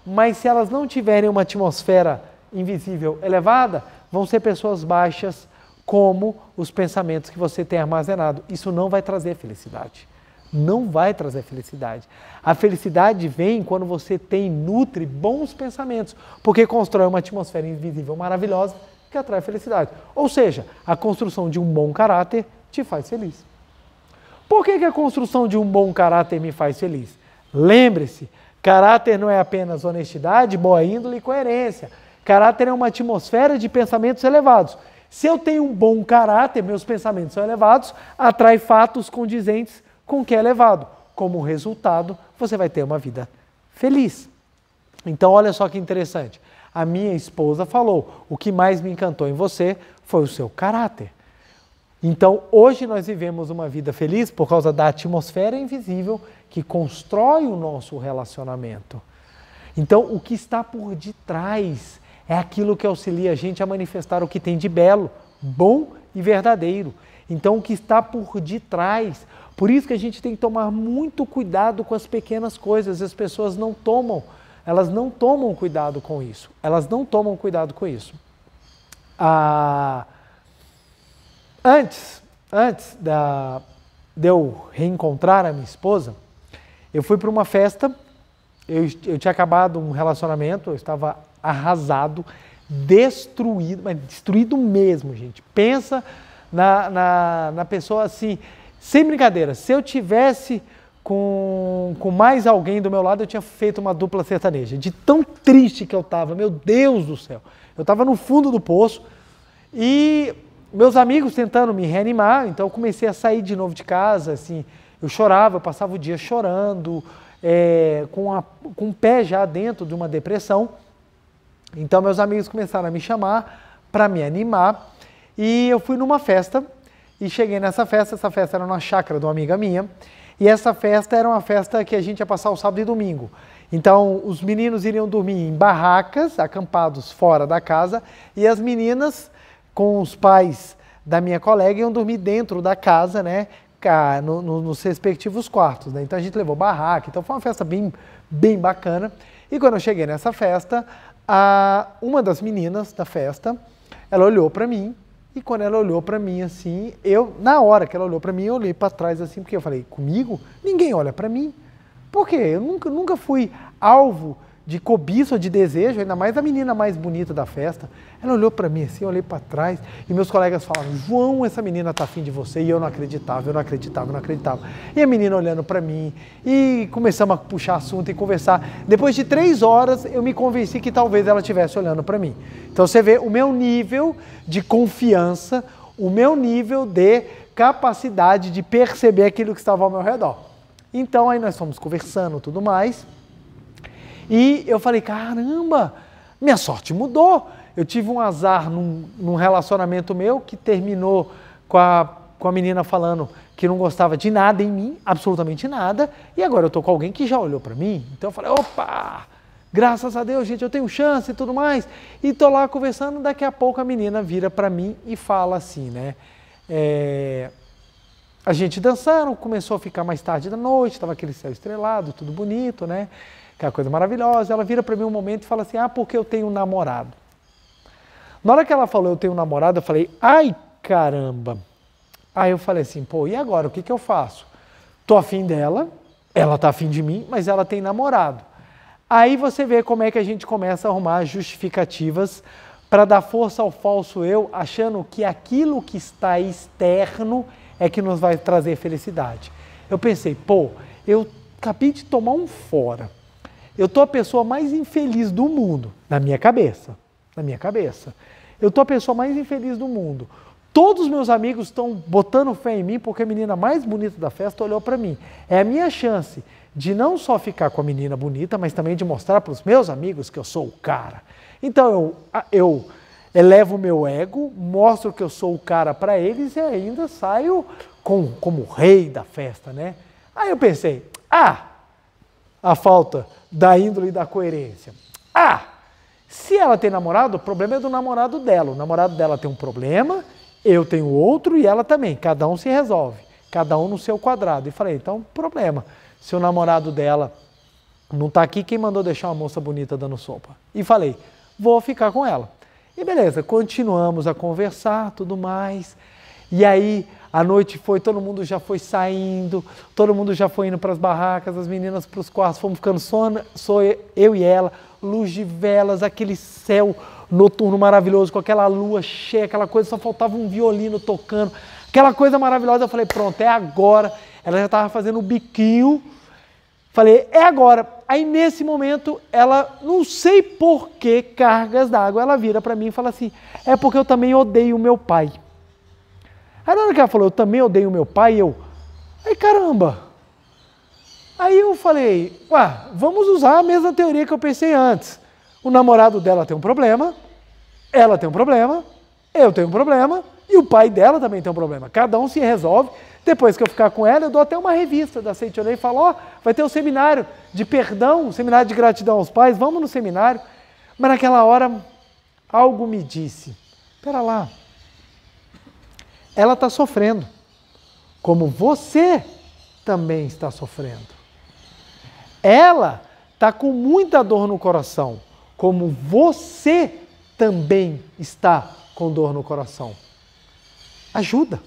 Mas se elas não tiverem uma atmosfera invisível elevada, vão ser pessoas baixas, como os pensamentos que você tem armazenado. Isso não vai trazer felicidade. não vai trazer felicidade. A felicidade vem quando você nutre bons pensamentos, porque constrói uma atmosfera invisível maravilhosa que atrai felicidade. Ou seja, a construção de um bom caráter te faz feliz. Por que a construção de um bom caráter me faz feliz? Lembre-se, caráter não é apenas honestidade, boa índole e coerência. Caráter é uma atmosfera de pensamentos elevados. Se eu tenho um bom caráter, meus pensamentos são elevados, atrai fatos condizentes com o que é elevado. Como resultado, você vai ter uma vida feliz. Então, olha só que interessante. A minha esposa falou, o que mais me encantou em você foi o seu caráter. Então, hoje nós vivemos uma vida feliz por causa da atmosfera invisível que constrói o nosso relacionamento. Então, o que está por detrás é aquilo que auxilia a gente a manifestar o que tem de belo, bom e verdadeiro. Então, o que está por detrás. Por isso que a gente tem que tomar muito cuidado com as pequenas coisas. As pessoas elas não tomam cuidado com isso. Elas não tomam cuidado com isso. Antes de eu reencontrar a minha esposa, eu fui para uma festa, eu tinha acabado um relacionamento, eu estava arrasado, destruído, mas destruído mesmo, gente. Pensa na pessoa assim, sem brincadeira, se eu tivesse com mais alguém do meu lado, eu tinha feito uma dupla sertaneja, de tão triste que eu estava, meu Deus do céu. Eu estava no fundo do poço e meus amigos tentando me reanimar, então eu comecei a sair de novo de casa, assim, eu chorava, eu passava o dia chorando, com o pé já dentro de uma depressão. Então meus amigos começaram a me chamar para me animar e eu fui numa festa e cheguei nessa festa, essa festa era numa chácara de uma amiga minha e essa festa era uma festa que a gente ia passar o sábado e domingo. Então os meninos iriam dormir em barracas, acampados fora da casa e as meninas com os pais da minha colega iam dormir dentro da casa, né, nos respectivos quartos, né? Então a gente levou barraca, então foi uma festa bem bacana. E quando eu cheguei nessa festa, uma das meninas da festa, ela olhou para mim, e quando ela olhou para mim assim, na hora que ela olhou para mim, eu olhei para trás assim, porque eu falei, comigo? Ninguém olha para mim. Por quê? Eu nunca fui alvo de cobiça ou de desejo, ainda mais a menina mais bonita da festa. Ela olhou para mim assim, eu olhei para trás, e meus colegas falaram, João, essa menina está afim de você, e eu não acreditava. E a menina olhando para mim, e começamos a puxar assunto e conversar. Depois de 3 horas, eu me convenci que talvez ela estivesse olhando para mim. Então você vê o meu nível de confiança, o meu nível de capacidade de perceber aquilo que estava ao meu redor. Então aí nós fomos conversando e tudo mais, e eu falei, caramba, minha sorte mudou. Eu tive um azar num relacionamento meu que terminou com a menina falando que não gostava de nada em mim, absolutamente nada, e agora eu estou com alguém que já olhou para mim. Então eu falei, opa, graças a Deus, gente, eu tenho chance e tudo mais. E estou lá conversando, daqui a pouco a menina vira para mim e fala assim, né? A gente dançando, começou a ficar mais tarde da noite, estava aquele céu estrelado, tudo bonito, né? Aquela coisa maravilhosa. Ela vira para mim um momento e fala assim, porque eu tenho um namorado. Na hora que ela falou eu tenho um namorado, eu falei, ai caramba. Aí eu falei assim, e agora, o que eu faço? Tô afim dela, ela tá afim de mim, mas ela tem namorado. Aí você vê como é que a gente começa a arrumar justificativas para dar força ao falso eu, achando que aquilo que está externo é que nos vai trazer felicidade. Eu pensei, eu acabei de tomar um fora. Eu tô a pessoa mais infeliz do mundo, na minha cabeça. Eu tô a pessoa mais infeliz do mundo. Todos os meus amigos estão botando fé em mim porque a menina mais bonita da festa olhou para mim. É a minha chance de não só ficar com a menina bonita, mas também de mostrar para os meus amigos que eu sou o cara. Então eu elevo o meu ego, mostro que eu sou o cara para eles e ainda saio como o rei da festa, né? Aí eu pensei, a falta da índole e da coerência. Se ela tem namorado, o problema é do namorado dela. O namorado dela tem um problema, eu tenho outro e ela também. Cada um se resolve, cada um no seu quadrado. E falei, então, problema. Se o namorado dela não está aqui, quem mandou deixar uma moça bonita dando sopa? E falei, vou ficar com ela. E beleza, continuamos a conversar, tudo mais. E aí A noite foi, todo mundo já foi saindo, todo mundo já foi indo para as barracas, as meninas para os quartos, fomos ficando só eu e ela, luz de velas, aquele céu noturno maravilhoso, com aquela lua cheia, aquela coisa, só faltava um violino tocando, aquela coisa maravilhosa. Eu falei, pronto, é agora. Ela já estava fazendo o biquinho, falei, é agora. Aí nesse momento, ela, não sei por que cargas d'água, ela vira para mim e fala assim, é porque eu também odeio o meu pai. Aí na hora que ela falou, eu também odeio o meu pai, aí caramba. Aí eu falei, vamos usar a mesma teoria que eu pensei antes. O namorado dela tem um problema, ela tem um problema, eu tenho um problema e o pai dela também tem um problema. Cada um se resolve. Depois que eu ficar com ela, eu dou até uma revista da Aceite Olhei e falo, vai ter um seminário de perdão, um seminário de gratidão aos pais, vamos no seminário. Mas naquela hora, algo me disse, espera lá, ela está sofrendo, como você também está sofrendo. Ela está com muita dor no coração, como você também está com dor no coração. Ajuda.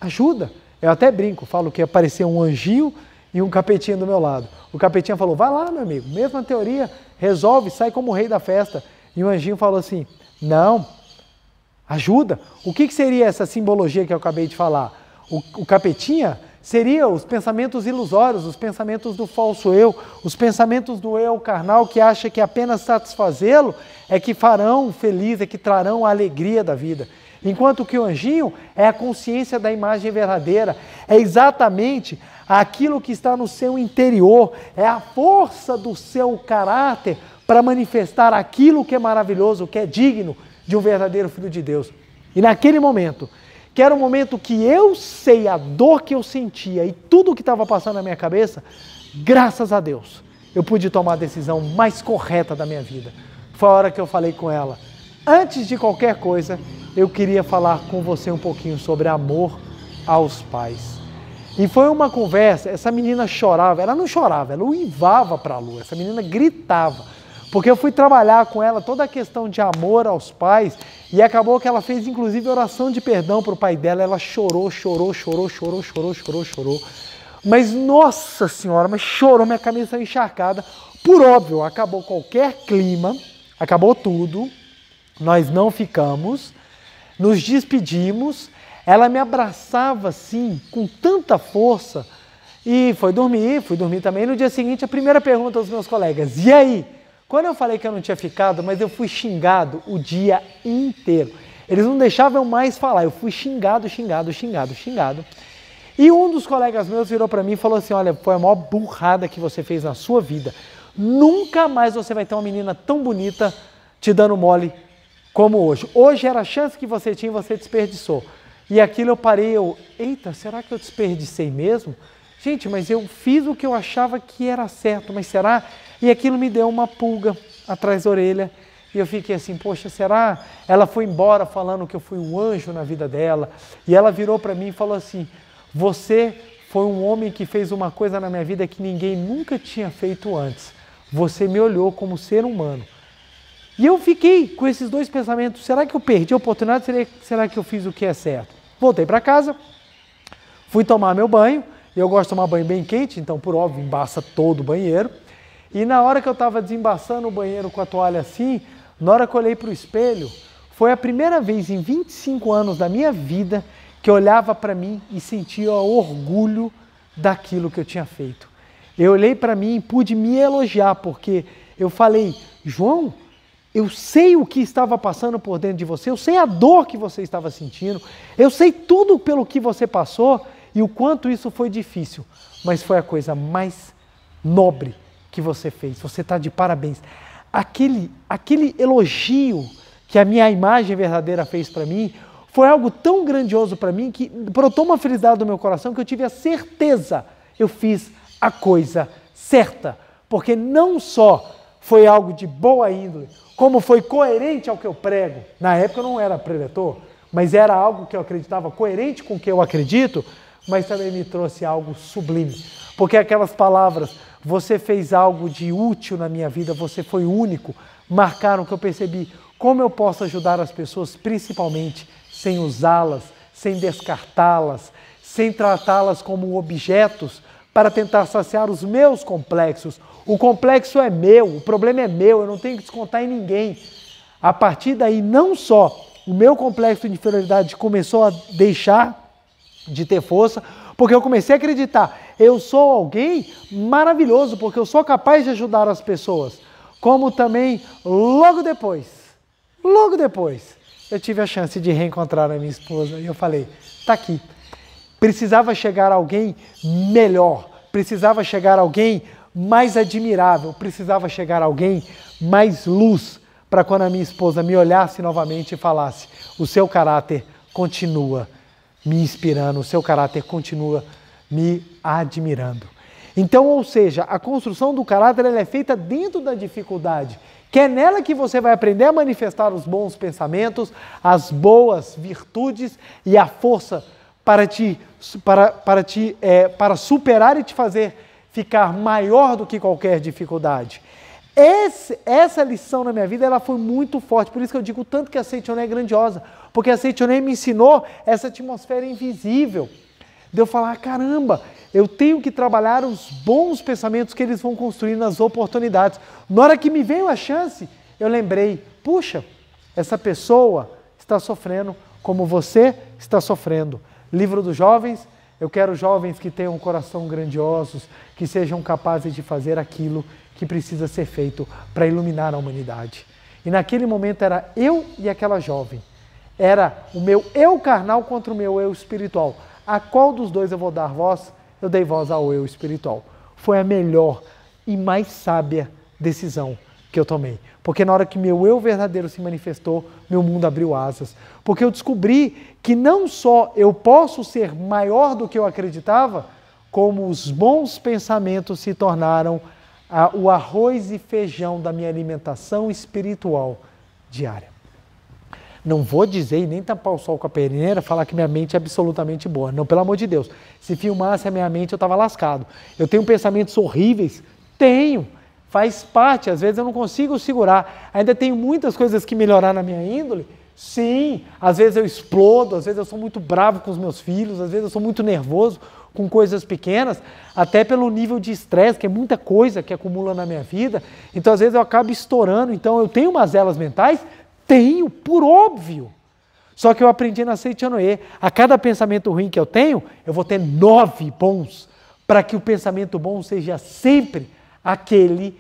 Ajuda. Eu até brinco, falo que apareceu um anjinho e um capetinha do meu lado. O capetinha falou, vai lá, meu amigo, mesma teoria, resolve, sai como rei da festa. E o anjinho falou assim, não, ajuda. O que seria essa simbologia que eu acabei de falar? O capetinha seria os pensamentos ilusórios, os pensamentos do falso eu, os pensamentos do eu carnal que acha que apenas satisfazê-lo é que farão feliz, é que trarão a alegria da vida. Enquanto que o anjinho é a consciência da imagem verdadeira, é exatamente aquilo que está no seu interior, é a força do seu caráter para manifestar aquilo que é maravilhoso, que é digno de um verdadeiro filho de Deus. E naquele momento, que era o momento que eu sei a dor que eu sentia e tudo o que estava passando na minha cabeça, graças a Deus, eu pude tomar a decisão mais correta da minha vida. Foi a hora que eu falei com ela, antes de qualquer coisa, eu queria falar com você um pouquinho sobre amor aos pais. E foi uma conversa, essa menina chorava, ela não chorava, ela uivava para a lua, essa menina gritava, porque eu fui trabalhar com ela toda a questão de amor aos pais e acabou que ela fez inclusive oração de perdão para o pai dela, ela chorou. Mas nossa senhora, mas chorou, minha cabeça encharcada, por óbvio, acabou qualquer clima, acabou tudo, nós não ficamos, nos despedimos, ela me abraçava assim, com tanta força, e fui dormir também. No dia seguinte, a primeira pergunta aos meus colegas, e aí? Quando eu falei que eu não tinha ficado, mas eu fui xingado o dia inteiro. Eles não deixavam eu mais falar, eu fui xingado. E um dos colegas meus virou para mim e falou assim, olha, foi a maior burrada que você fez na sua vida. Nunca mais você vai ter uma menina tão bonita te dando mole como hoje. Hoje era a chance que você tinha e você desperdiçou. E aquilo eu parei, eita, será que eu desperdicei mesmo? Gente, mas eu fiz o que eu achava que era certo, mas será? E aquilo me deu uma pulga atrás da orelha. E eu fiquei assim, poxa, será? Ela foi embora falando que eu fui um anjo na vida dela. E ela virou para mim e falou assim, você foi um homem que fez uma coisa na minha vida que ninguém nunca tinha feito antes. Você me olhou como ser humano. E eu fiquei com esses dois pensamentos, será que eu perdi a oportunidade? Será que eu fiz o que é certo? Voltei para casa, fui tomar meu banho, eu gosto de tomar banho bem quente, então por óbvio embaça todo o banheiro. E na hora que eu estava desembaçando o banheiro com a toalha assim, na hora que eu olhei para o espelho, foi a primeira vez em 25 anos da minha vida que eu olhava para mim e sentia orgulho daquilo que eu tinha feito. Eu olhei para mim e pude me elogiar, porque eu falei, João, eu sei o que estava passando por dentro de você, eu sei a dor que você estava sentindo, eu sei tudo pelo que você passou e o quanto isso foi difícil, mas foi a coisa mais nobre que você fez, você está de parabéns. Aquele elogio que a minha imagem verdadeira fez para mim, foi algo tão grandioso para mim que brotou uma felicidade do meu coração que eu tive a certeza, eu fiz a coisa certa, porque não só foi algo de boa índole, como foi coerente ao que eu prego. Na época eu não era preletor, mas era algo que eu acreditava coerente com o que eu acredito, mas também me trouxe algo sublime. Porque aquelas palavras, você fez algo de útil na minha vida, você foi único, marcaram que eu percebi como eu posso ajudar as pessoas, principalmente sem usá-las, sem descartá-las, sem tratá-las como objetos para tentar saciar os meus complexos. O complexo é meu, o problema é meu, eu não tenho que descontar em ninguém. A partir daí, não só o meu complexo de inferioridade começou a deixar de ter força, porque eu comecei a acreditar, eu sou alguém maravilhoso, porque eu sou capaz de ajudar as pessoas. Como também, logo depois, eu tive a chance de reencontrar a minha esposa e eu falei, tá aqui. Precisava chegar alguém melhor, precisava chegar alguém mais admirável, precisava chegar alguém mais luz, para quando a minha esposa me olhasse novamente e falasse, o seu caráter continua me inspirando, o seu caráter continua me admirando. Então, ou seja, a construção do caráter ela é feita dentro da dificuldade, que é nela que você vai aprender a manifestar os bons pensamentos, as boas virtudes e a força para superar e te fazer ficar maior do que qualquer dificuldade. Essa lição na minha vida ela foi muito forte, por isso que eu digo tanto que a Seitonê é grandiosa, porque a Seitonê me ensinou essa atmosfera invisível, de eu falar, caramba, eu tenho que trabalhar os bons pensamentos que eles vão construir nas oportunidades. Na hora que me veio a chance, eu lembrei, puxa, essa pessoa está sofrendo como você está sofrendo. Livro dos Jovens, eu quero jovens que tenham um coração grandiosos, que sejam capazes de fazer aquilo que precisa ser feito para iluminar a humanidade. E naquele momento era eu e aquela jovem. Era o meu eu carnal contra o meu eu espiritual. A qual dos dois eu vou dar voz? Eu dei voz ao eu espiritual. Foi a melhor e mais sábia decisão que eu tomei. Porque na hora que meu eu verdadeiro se manifestou, meu mundo abriu asas. Porque eu descobri que não só eu posso ser maior do que eu acreditava, como os bons pensamentos se tornaram o arroz e feijão da minha alimentação espiritual diária. Não vou dizer e nem tampar o sol com a peneira, falar que minha mente é absolutamente boa. Não, pelo amor de Deus. Se filmasse a minha mente, eu estava lascado. Eu tenho pensamentos horríveis? Tenho. Faz parte. Às vezes eu não consigo segurar. Ainda tenho muitas coisas que melhorar na minha índole? Sim. Às vezes eu explodo, às vezes eu sou muito bravo com os meus filhos, às vezes eu sou muito nervoso com coisas pequenas, até pelo nível de estresse, que é muita coisa que acumula na minha vida. Então, às vezes eu acabo estourando. Então, eu tenho mazelas mentais? Tenho, por óbvio. Só que eu aprendi na Seitonê. A cada pensamento ruim que eu tenho, eu vou ter 9 bons, para que o pensamento bom seja sempre aquele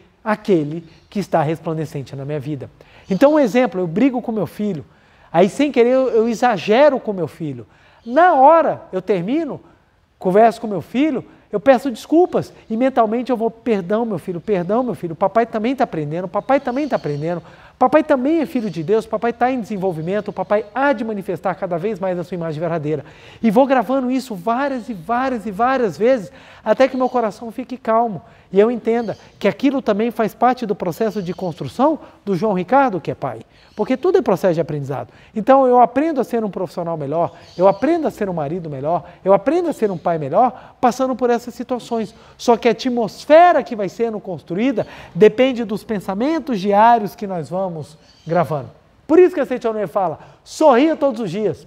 que está resplandecente na minha vida. Então, um exemplo, eu brigo com meu filho, aí sem querer eu exagero com meu filho. Na hora eu termino, converso com meu filho, eu peço desculpas e mentalmente eu vou, perdão meu filho, papai também está aprendendo, papai também é filho de Deus, papai está em desenvolvimento, papai há de manifestar cada vez mais a sua imagem verdadeira. E vou gravando isso várias vezes, até que meu coração fique calmo e eu entenda que aquilo também faz parte do processo de construção do João Ricardo, que é pai. Porque tudo é processo de aprendizado. Então eu aprendo a ser um profissional melhor, eu aprendo a ser um marido melhor, eu aprendo a ser um pai melhor, passando por essas situações. Só que a atmosfera que vai sendo construída depende dos pensamentos diários que nós vamos gravando. Por isso que a Seitonê fala, sorria todos os dias.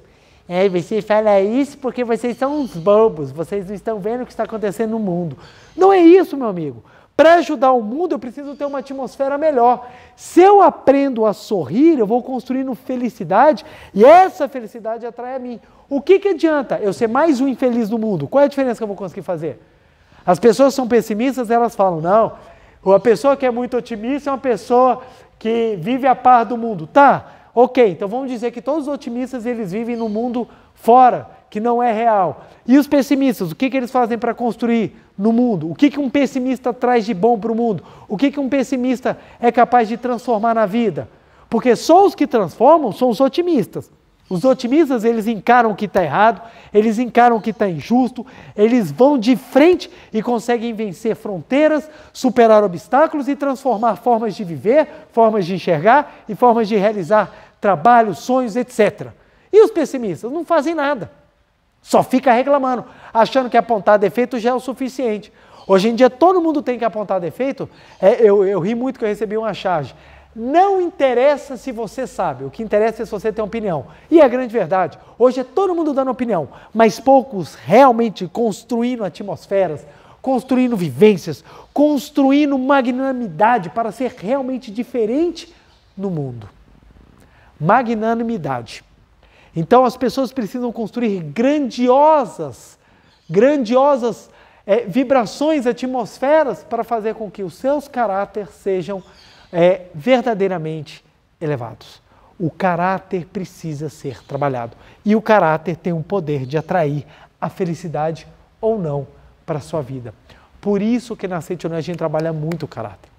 Você fala isso porque vocês são uns bobos, vocês não estão vendo o que está acontecendo no mundo. Não é isso, meu amigo. Para ajudar o mundo, eu preciso ter uma atmosfera melhor. Se eu aprendo a sorrir, eu vou construindo felicidade e essa felicidade atrai a mim. O que adianta eu ser mais um infeliz do mundo? Qual é a diferença que eu vou conseguir fazer? As pessoas são pessimistas, elas falam, não, a pessoa que é muito otimista é uma pessoa que vive a par do mundo. Tá, ok, então vamos dizer que todos os otimistas eles vivem no mundo fora, que não é real. E os pessimistas, o que eles fazem para construir no mundo? O que um pessimista traz de bom para o mundo? O que um pessimista é capaz de transformar na vida? Porque só os que transformam são os otimistas. Os otimistas, eles encaram o que está errado, eles encaram o que está injusto, eles vão de frente e conseguem vencer fronteiras, superar obstáculos e transformar formas de viver, formas de enxergar e formas de realizar trabalhos, sonhos, etc. E os pessimistas não fazem nada. Só fica reclamando, achando que apontar defeito já é o suficiente. Hoje em dia todo mundo tem que apontar defeito. Eu ri muito que eu recebi uma charge. Não interessa se você sabe, o que interessa é se você tem opinião. E é a grande verdade, hoje é todo mundo dando opinião, mas poucos realmente construindo atmosferas, construindo vivências, construindo magnanimidade para ser realmente diferente no mundo. Magnanimidade. Então as pessoas precisam construir grandiosas vibrações, atmosferas para fazer com que os seus caráteres sejam verdadeiramente elevados. O caráter precisa ser trabalhado e o caráter tem o poder de atrair a felicidade ou não para a sua vida. Por isso que na Seitonê a gente trabalha muito o caráter.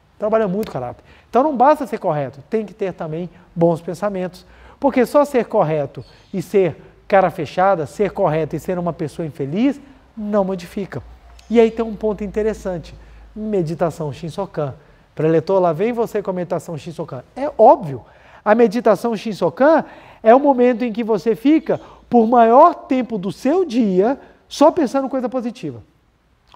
Então não basta ser correto, tem que ter também bons pensamentos. Porque só ser correto e ser cara fechada, ser correto e ser uma pessoa infeliz, não modifica. E aí tem um ponto interessante, meditação Shinsokan. Preletor, lá vem você com a meditação Shinsokan. É óbvio, a meditação Shinsokan é o momento em que você fica por maior tempo do seu dia só pensando coisa positiva.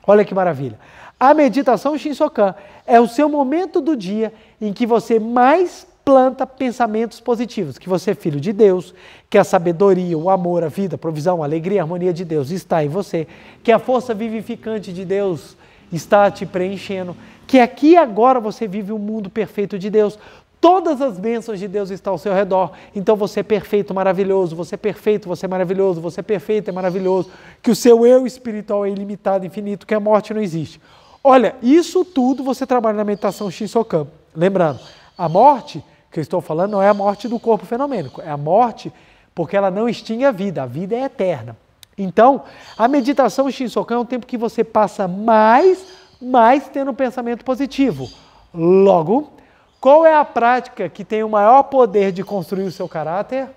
Olha que maravilha. A meditação Shinsokan é o seu momento do dia em que você mais planta pensamentos positivos, que você é filho de Deus, que a sabedoria, o amor, a vida, a provisão, a alegria, a harmonia de Deus está em você, que a força vivificante de Deus está te preenchendo, que aqui e agora você vive um mundo perfeito de Deus, todas as bênçãos de Deus estão ao seu redor, então você é perfeito, maravilhoso, você é perfeito, você é maravilhoso, você é perfeito, é maravilhoso, que o seu eu espiritual é ilimitado, infinito, que a morte não existe. Olha, isso tudo você trabalha na meditação Shinsokan. Lembrando, a morte que eu estou falando não é a morte do corpo fenomênico, é a morte porque ela não extingue a vida é eterna. Então, a meditação Shinsokan é um tempo que você passa mais tendo um pensamento positivo. Logo, qual é a prática que tem o maior poder de construir o seu caráter?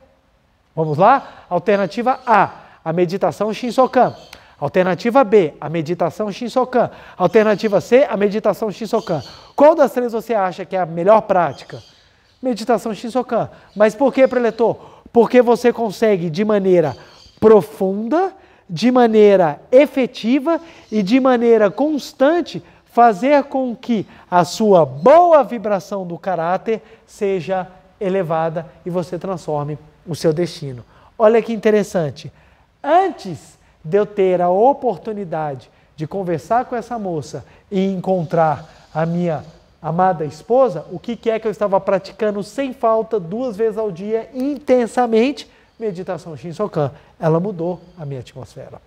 Vamos lá? Alternativa A, a meditação Shinsokan. Alternativa B, a meditação Shinsokan. Alternativa C, a meditação Shinsokan. Qual das três você acha que é a melhor prática? Meditação Shinsokan. Mas por que, preletor? Porque você consegue de maneira profunda, de maneira efetiva e de maneira constante fazer com que a sua boa vibração do caráter seja elevada e você transforme o seu destino. Olha que interessante. Antes de eu ter a oportunidade de conversar com essa moça e encontrar a minha amada esposa, o que é que eu estava praticando sem falta 2 vezes ao dia, intensamente? Meditação Shinsokan. Ela mudou a minha atmosfera.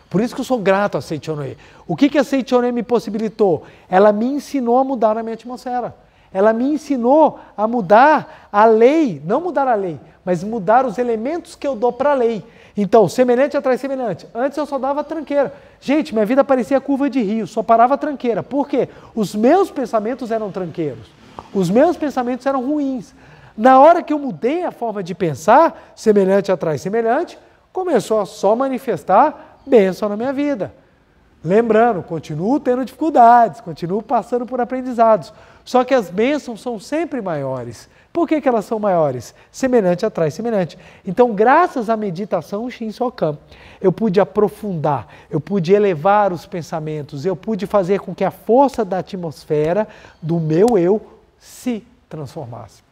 Por isso que eu sou grato a Seitonê. O que a Seitonê me possibilitou? Ela me ensinou a mudar a minha atmosfera. Ela me ensinou a mudar a lei, não mudar a lei, mas mudar os elementos que eu dou para a lei. Então, semelhante atrai semelhante. Antes eu só dava tranqueira. Gente, minha vida parecia curva de rio, só parava tranqueira. Por quê? Os meus pensamentos eram tranqueiros. Os meus pensamentos eram ruins. Na hora que eu mudei a forma de pensar, semelhante atrai semelhante, começou a só manifestar bênção na minha vida. Lembrando, continuo tendo dificuldades, continuo passando por aprendizados. Só que as bênçãos são sempre maiores. Por que elas são maiores? Semelhante atrai semelhante. Então, graças à meditação Shinsokan, eu pude aprofundar, eu pude elevar os pensamentos, eu pude fazer com que a força da atmosfera do meu eu se transformasse.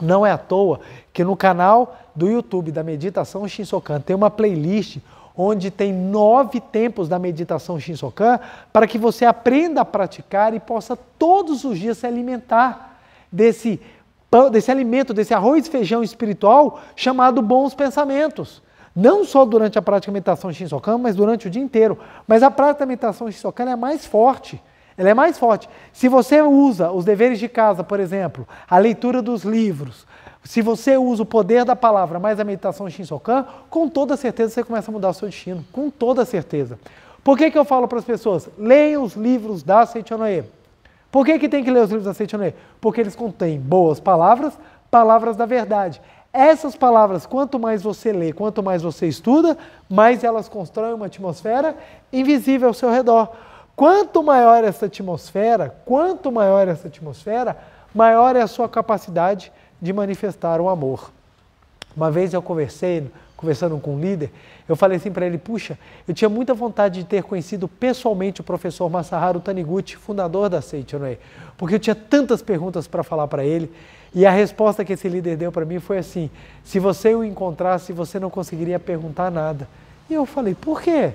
Não é à toa que no canal do YouTube da Meditação Shinsokan tem uma playlist onde tem 9 tempos da meditação Shinsokan para que você aprenda a praticar e possa todos os dias se alimentar desse alimento, desse arroz e feijão espiritual chamado bons pensamentos. Não só durante a prática da meditação Shinsokan, mas durante o dia inteiro. Mas a prática da meditação Shinsokan é mais forte. Ela é mais forte. Se você usa os deveres de casa, por exemplo, a leitura dos livros, se você usa o poder da palavra mais a meditação Shinsokan, com toda certeza você começa a mudar o seu destino. Com toda certeza. Por que eu falo para as pessoas? Leiam os livros da Seitonê. Por que tem que ler os livros da Seitonê? Porque eles contêm boas palavras, palavras da verdade. Essas palavras, quanto mais você lê, quanto mais você estuda, mais elas constroem uma atmosfera invisível ao seu redor. Quanto maior essa atmosfera, maior é a sua capacidade de manifestar o amor. Uma vez eu conversando com um líder, eu falei assim para ele, puxa, eu tinha muita vontade de ter conhecido pessoalmente o professor Masaharu Taniguchi, fundador da Seichonoe, porque eu tinha tantas perguntas para falar para ele, e a resposta que esse líder deu para mim foi assim, se você o encontrasse, você não conseguiria perguntar nada. E eu falei, por quê?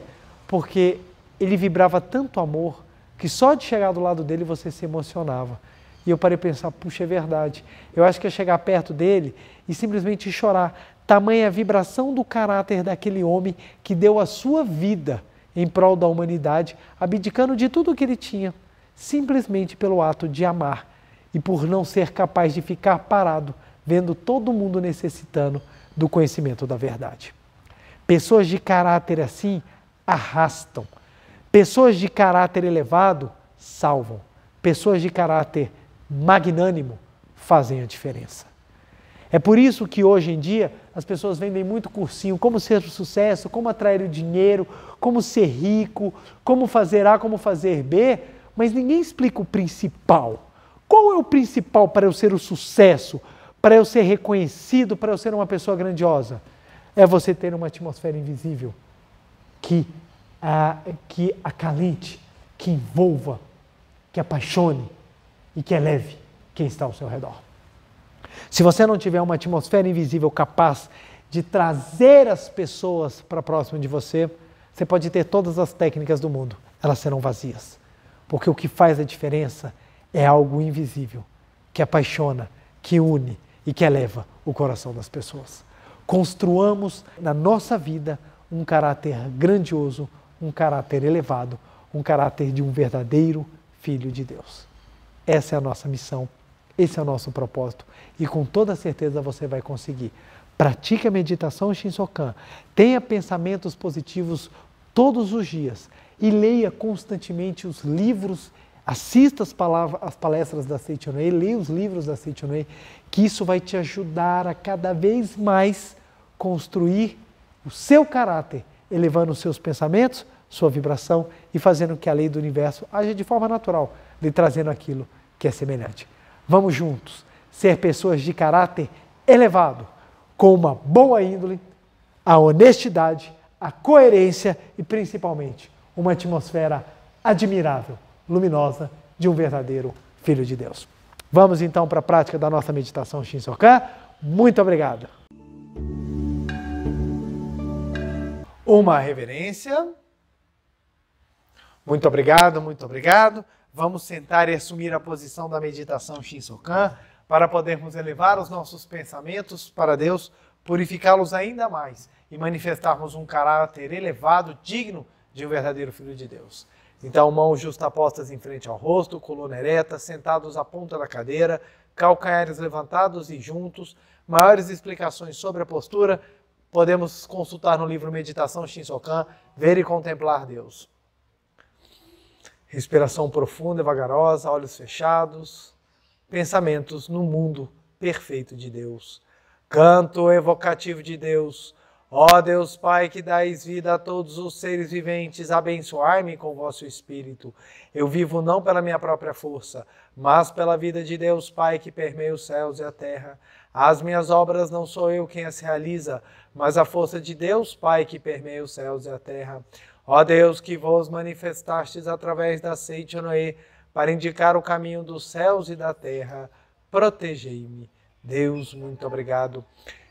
Porque ele vibrava tanto amor, que só de chegar do lado dele você se emocionava. E eu parei a pensar, puxa, é verdade. Eu acho que é chegar perto dele e simplesmente chorar. Tamanha vibração do caráter daquele homem que deu a sua vida em prol da humanidade, abdicando de tudo o que ele tinha, simplesmente pelo ato de amar e por não ser capaz de ficar parado, vendo todo mundo necessitando do conhecimento da verdade. Pessoas de caráter assim arrastam. Pessoas de caráter elevado salvam. Pessoas de caráter magnânimo fazem a diferença. É por isso que hoje em dia as pessoas vendem muito cursinho, como ser sucesso, como atrair o dinheiro, como ser rico, como fazer A, como fazer B, mas ninguém explica o principal. Qual é o principal para eu ser o sucesso, para eu ser reconhecido, para eu ser uma pessoa grandiosa? É você ter uma atmosfera invisível que acalente, que envolva, que apaixone e que eleve quem está ao seu redor. Se você não tiver uma atmosfera invisível capaz de trazer as pessoas para próximo de você, você pode ter todas as técnicas do mundo, elas serão vazias. Porque o que faz a diferença é algo invisível, que apaixona, que une e que eleva o coração das pessoas. Construamos na nossa vida um caráter grandioso, um caráter elevado, um caráter de um verdadeiro Filho de Deus. Essa é a nossa missão, esse é o nosso propósito e com toda certeza você vai conseguir. Pratique a meditação Shinsokan, tenha pensamentos positivos todos os dias e leia constantemente os livros, assista as palestras da Seichonoe, leia os livros da Seichonoe, que isso vai te ajudar a cada vez mais construir o seu caráter, elevando os seus pensamentos, sua vibração e fazendo que a lei do universo haja de forma natural, lhe trazendo aquilo que é semelhante. Vamos juntos ser pessoas de caráter elevado, com uma boa índole, a honestidade, a coerência e principalmente uma atmosfera admirável, luminosa de um verdadeiro Filho de Deus. Vamos então para a prática da nossa meditação Shinsokan. Muito obrigado. Uma reverência. Muito obrigado, muito obrigado. Vamos sentar e assumir a posição da meditação Shinsokan para podermos elevar os nossos pensamentos para Deus, purificá-los ainda mais e manifestarmos um caráter elevado, digno de um verdadeiro Filho de Deus. Então, mãos justapostas em frente ao rosto, coluna ereta, sentados à ponta da cadeira, calcanhares levantados e juntos. Maiores explicações sobre a postura podemos consultar no livro Meditação Shinsokan, Ver e Contemplar Deus. Respiração profunda e vagarosa, olhos fechados, pensamentos no mundo perfeito de Deus. Canto evocativo de Deus. Ó Deus Pai, que dais vida a todos os seres viventes, abençoai-me com vosso Espírito. Eu vivo não pela minha própria força, mas pela vida de Deus Pai que permeia os céus e a terra. As minhas obras não sou eu quem as realiza, mas a força de Deus Pai que permeia os céus e a terra. Ó Deus, que vos manifestastes através da Seichonoe para indicar o caminho dos céus e da terra, protegei-me. Deus, muito obrigado.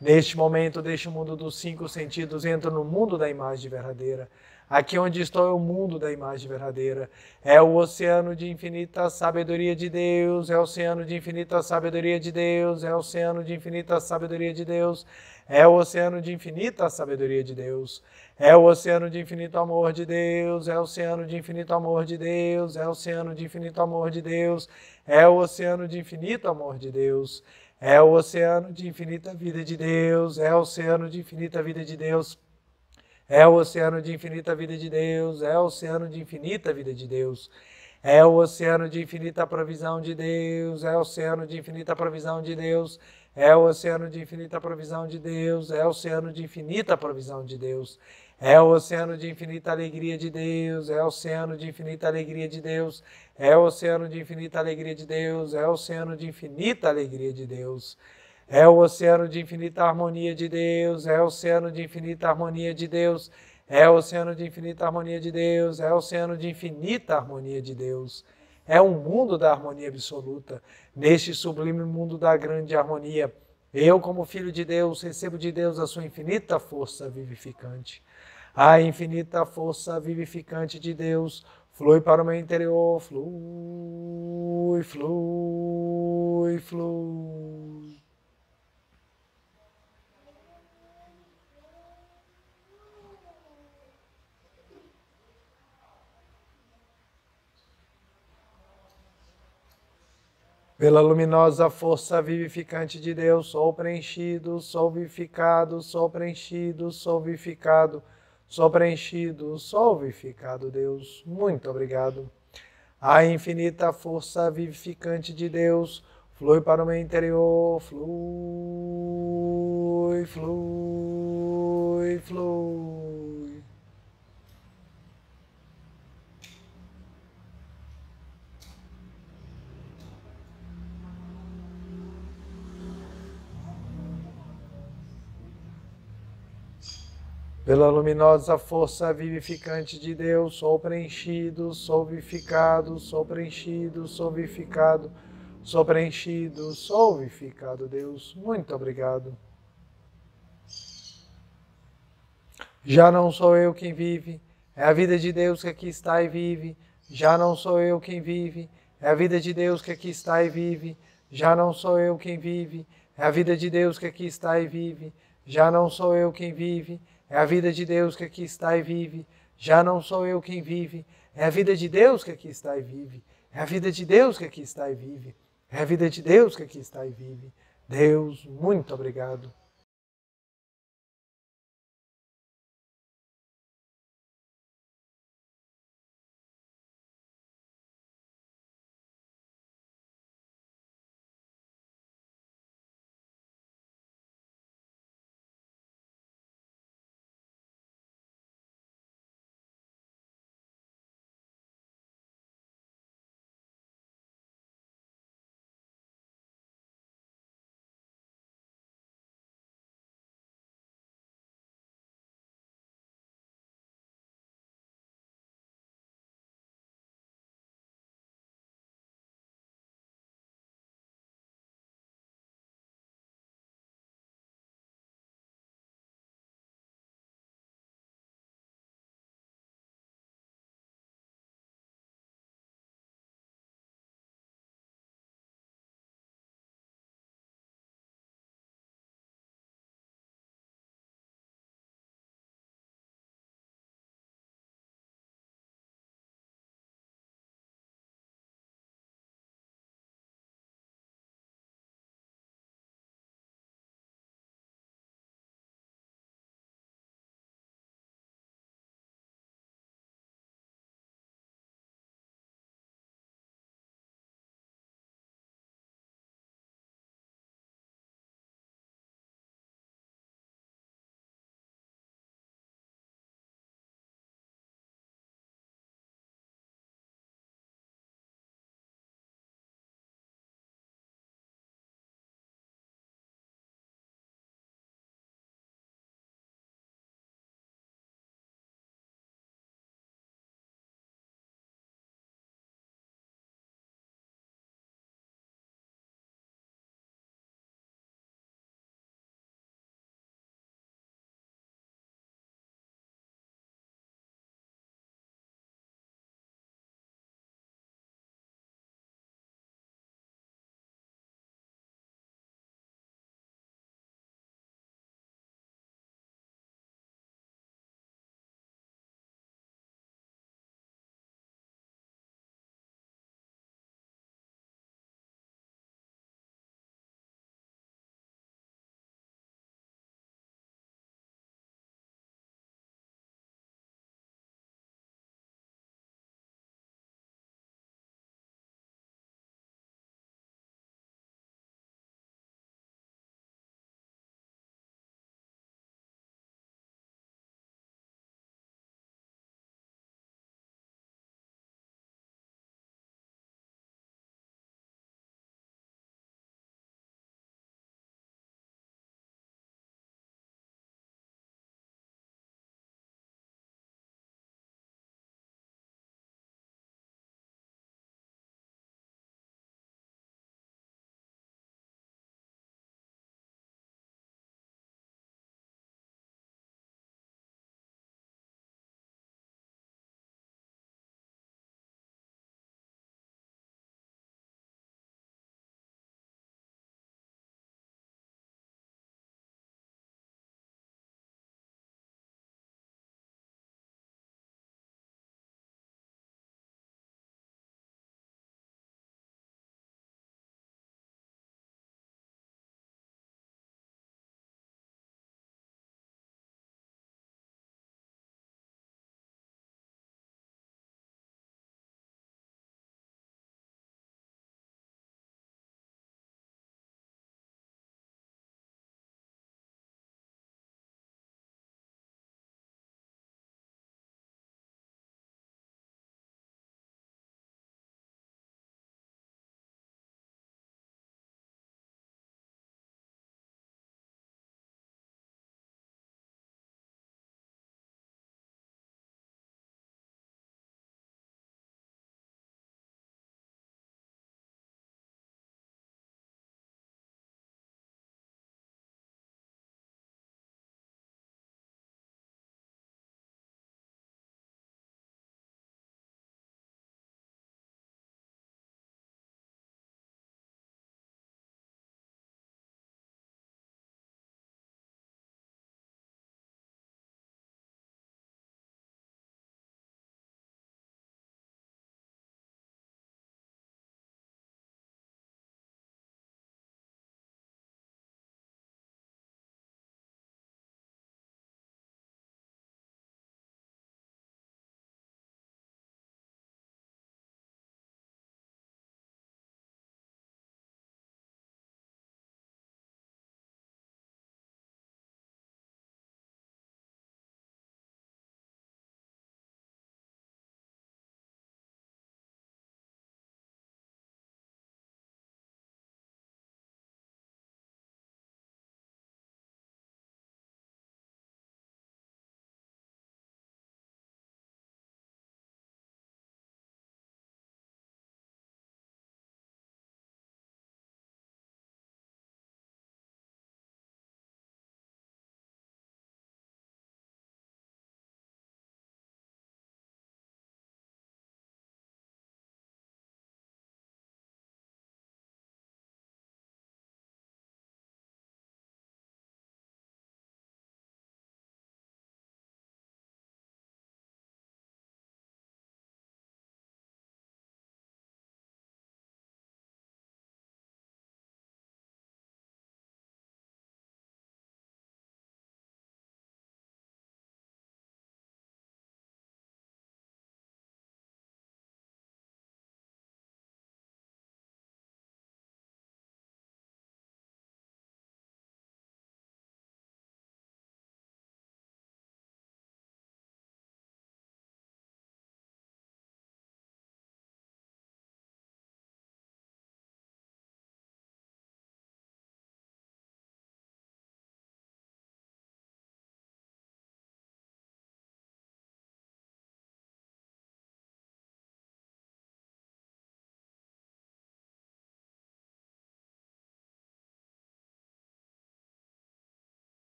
Neste momento, deste mundo dos 5 sentidos, entro no mundo da imagem verdadeira. Aqui onde estou é o mundo da imagem verdadeira. É o oceano de infinita sabedoria de Deus, é o oceano de infinita sabedoria de Deus, é o oceano de infinita sabedoria de Deus, é o oceano de infinita sabedoria de Deus, é o oceano de infinito amor de Deus, é o oceano de infinito amor de Deus, é o oceano de infinito amor de Deus, é o oceano de infinito amor de Deus, é o oceano de infinita vida de Deus, é o oceano de infinita vida de Deus, é o oceano de infinita vida de Deus, é o oceano de infinita vida de Deus, é o oceano de infinita provisão de Deus, é o oceano de infinita provisão de Deus, é o oceano de infinita provisão de Deus, é o oceano de infinita provisão de Deus, é o oceano de infinita alegria de Deus, é o oceano de infinita alegria de Deus, é o oceano de infinita alegria de Deus, é o oceano de infinita alegria de Deus, É o oceano de infinita harmonia de Deus, é o oceano de infinita harmonia de Deus, é o oceano de infinita harmonia de Deus, é o oceano de infinita harmonia de Deus. É um mundo da harmonia absoluta, neste sublime mundo da grande harmonia. Eu, como filho de Deus, recebo de Deus a sua infinita força vivificante. A infinita força vivificante de Deus flui para o meu interior, flui, flui, flui. Pela luminosa força vivificante de Deus, sou preenchido, sou vivificado, sou preenchido, sou vivificado, sou preenchido, sou vivificado, Deus. Muito obrigado. A infinita força vivificante de Deus flui para o meu interior, flui, flui, flui. Pela luminosa força vivificante de Deus, sou preenchido, sou vivificado, sou preenchido, sou vivificado, sou preenchido, sou vivificado, Deus. Muito obrigado. Já não sou eu quem vive, é a vida de Deus que aqui está e vive. Já não sou eu quem vive, é a vida de Deus que aqui está e vive. Já não sou eu quem vive, é a vida de Deus que aqui está e vive. Já não sou eu quem vive, é a vida de Deus que aqui está e vive. Já não sou eu quem vive, é a vida de Deus que aqui está e vive. É a vida de Deus que aqui está e vive. É a vida de Deus que aqui está e vive. Deus, muito obrigado.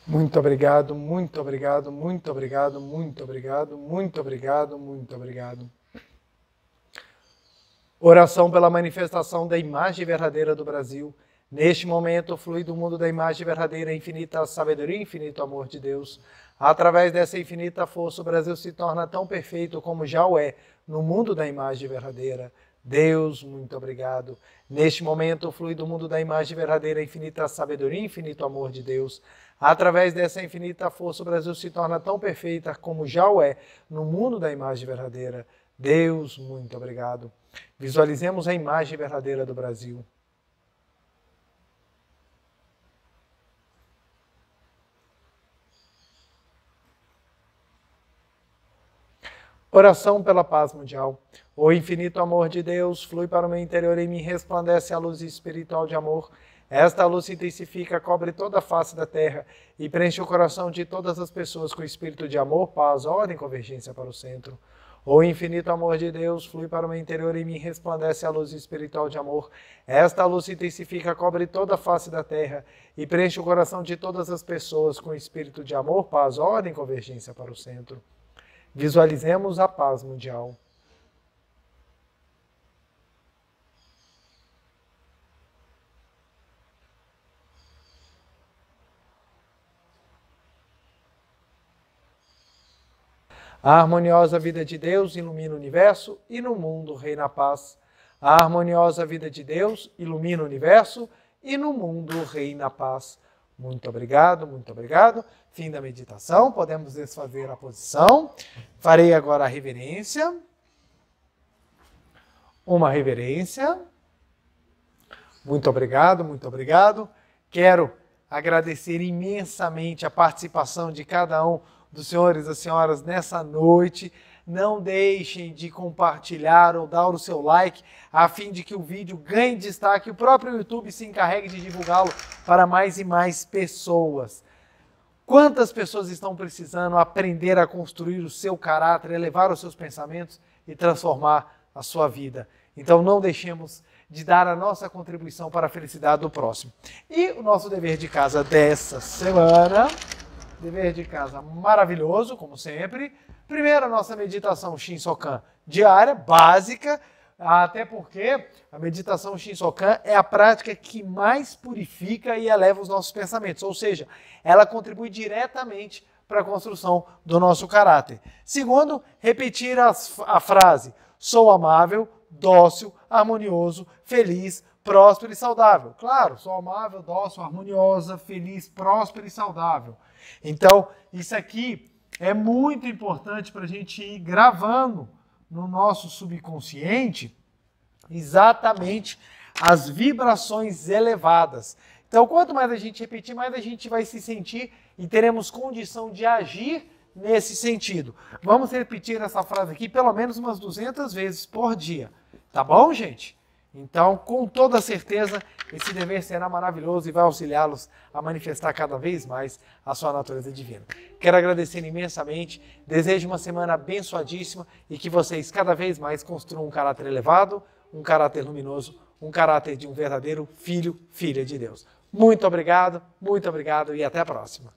Muito obrigado, muito obrigado, muito obrigado, muito obrigado, muito obrigado, muito obrigado. Oração pela manifestação da imagem verdadeira do Brasil. Neste momento, flui do mundo da imagem verdadeira, a infinita sabedoria e infinito amor de Deus. Através dessa infinita força, o Brasil se torna tão perfeito como já o é no mundo da imagem verdadeira. Deus, muito obrigado. Neste momento, flui do mundo da imagem verdadeira, a infinita sabedoria e infinito amor de Deus. Através dessa infinita força, o Brasil se torna tão perfeita como já o é no mundo da imagem verdadeira. Deus, muito obrigado. Visualizemos a imagem verdadeira do Brasil. Oração pela paz mundial. O infinito amor de Deus flui para o meu interior e me resplandece a luz espiritual de amor. Esta luz se intensifica, cobre toda a face da terra e preenche o coração de todas as pessoas com o espírito de amor, paz, ordem e convergência para o centro. O infinito amor de Deus flui para o meu interior e me resplandece a luz espiritual de amor. Esta luz se intensifica, cobre toda a face da terra e preenche o coração de todas as pessoas com o espírito de amor, paz, ordem e convergência para o centro. Visualizemos a paz mundial. A harmoniosa vida de Deus ilumina o universo e no mundo reina a paz. A harmoniosa vida de Deus ilumina o universo e no mundo reina a paz. Muito obrigado, muito obrigado. Fim da meditação, podemos desfazer a posição. Farei agora a reverência. Uma reverência. Muito obrigado, muito obrigado. Quero agradecer imensamente a participação de cada um dos senhores e das senhoras nessa noite. Não deixem de compartilhar ou dar o seu like, a fim de que o vídeo ganhe destaque e o próprio YouTube se encarregue de divulgá-lo para mais e mais pessoas. Quantas pessoas estão precisando aprender a construir o seu caráter, elevar os seus pensamentos e transformar a sua vida? Então não deixemos de dar a nossa contribuição para a felicidade do próximo. E o nosso dever de casa dessa semana, dever de casa maravilhoso, como sempre. Primeiro, a nossa meditação Shinsokan diária, básica, até porque a meditação Shinsokan é a prática que mais purifica e eleva os nossos pensamentos, ou seja, ela contribui diretamente para a construção do nosso caráter. Segundo, repetir a frase: sou amável, dócil, harmonioso, feliz, próspero e saudável. Claro, sou amável, dócil, harmoniosa, feliz, próspero e saudável. Então, isso aqui é muito importante para a gente ir gravando no nosso subconsciente exatamente as vibrações elevadas. Então, quanto mais a gente repetir, mais a gente vai se sentir e teremos condição de agir nesse sentido. Vamos repetir essa frase aqui pelo menos umas 200 vezes por dia. Tá bom, gente? Então, com toda certeza, esse dever será maravilhoso e vai auxiliá-los a manifestar cada vez mais a sua natureza divina. Quero agradecer imensamente, desejo uma semana abençoadíssima e que vocês cada vez mais construam um caráter elevado, um caráter luminoso, um caráter de um verdadeiro filho, filha de Deus. Muito obrigado e até a próxima.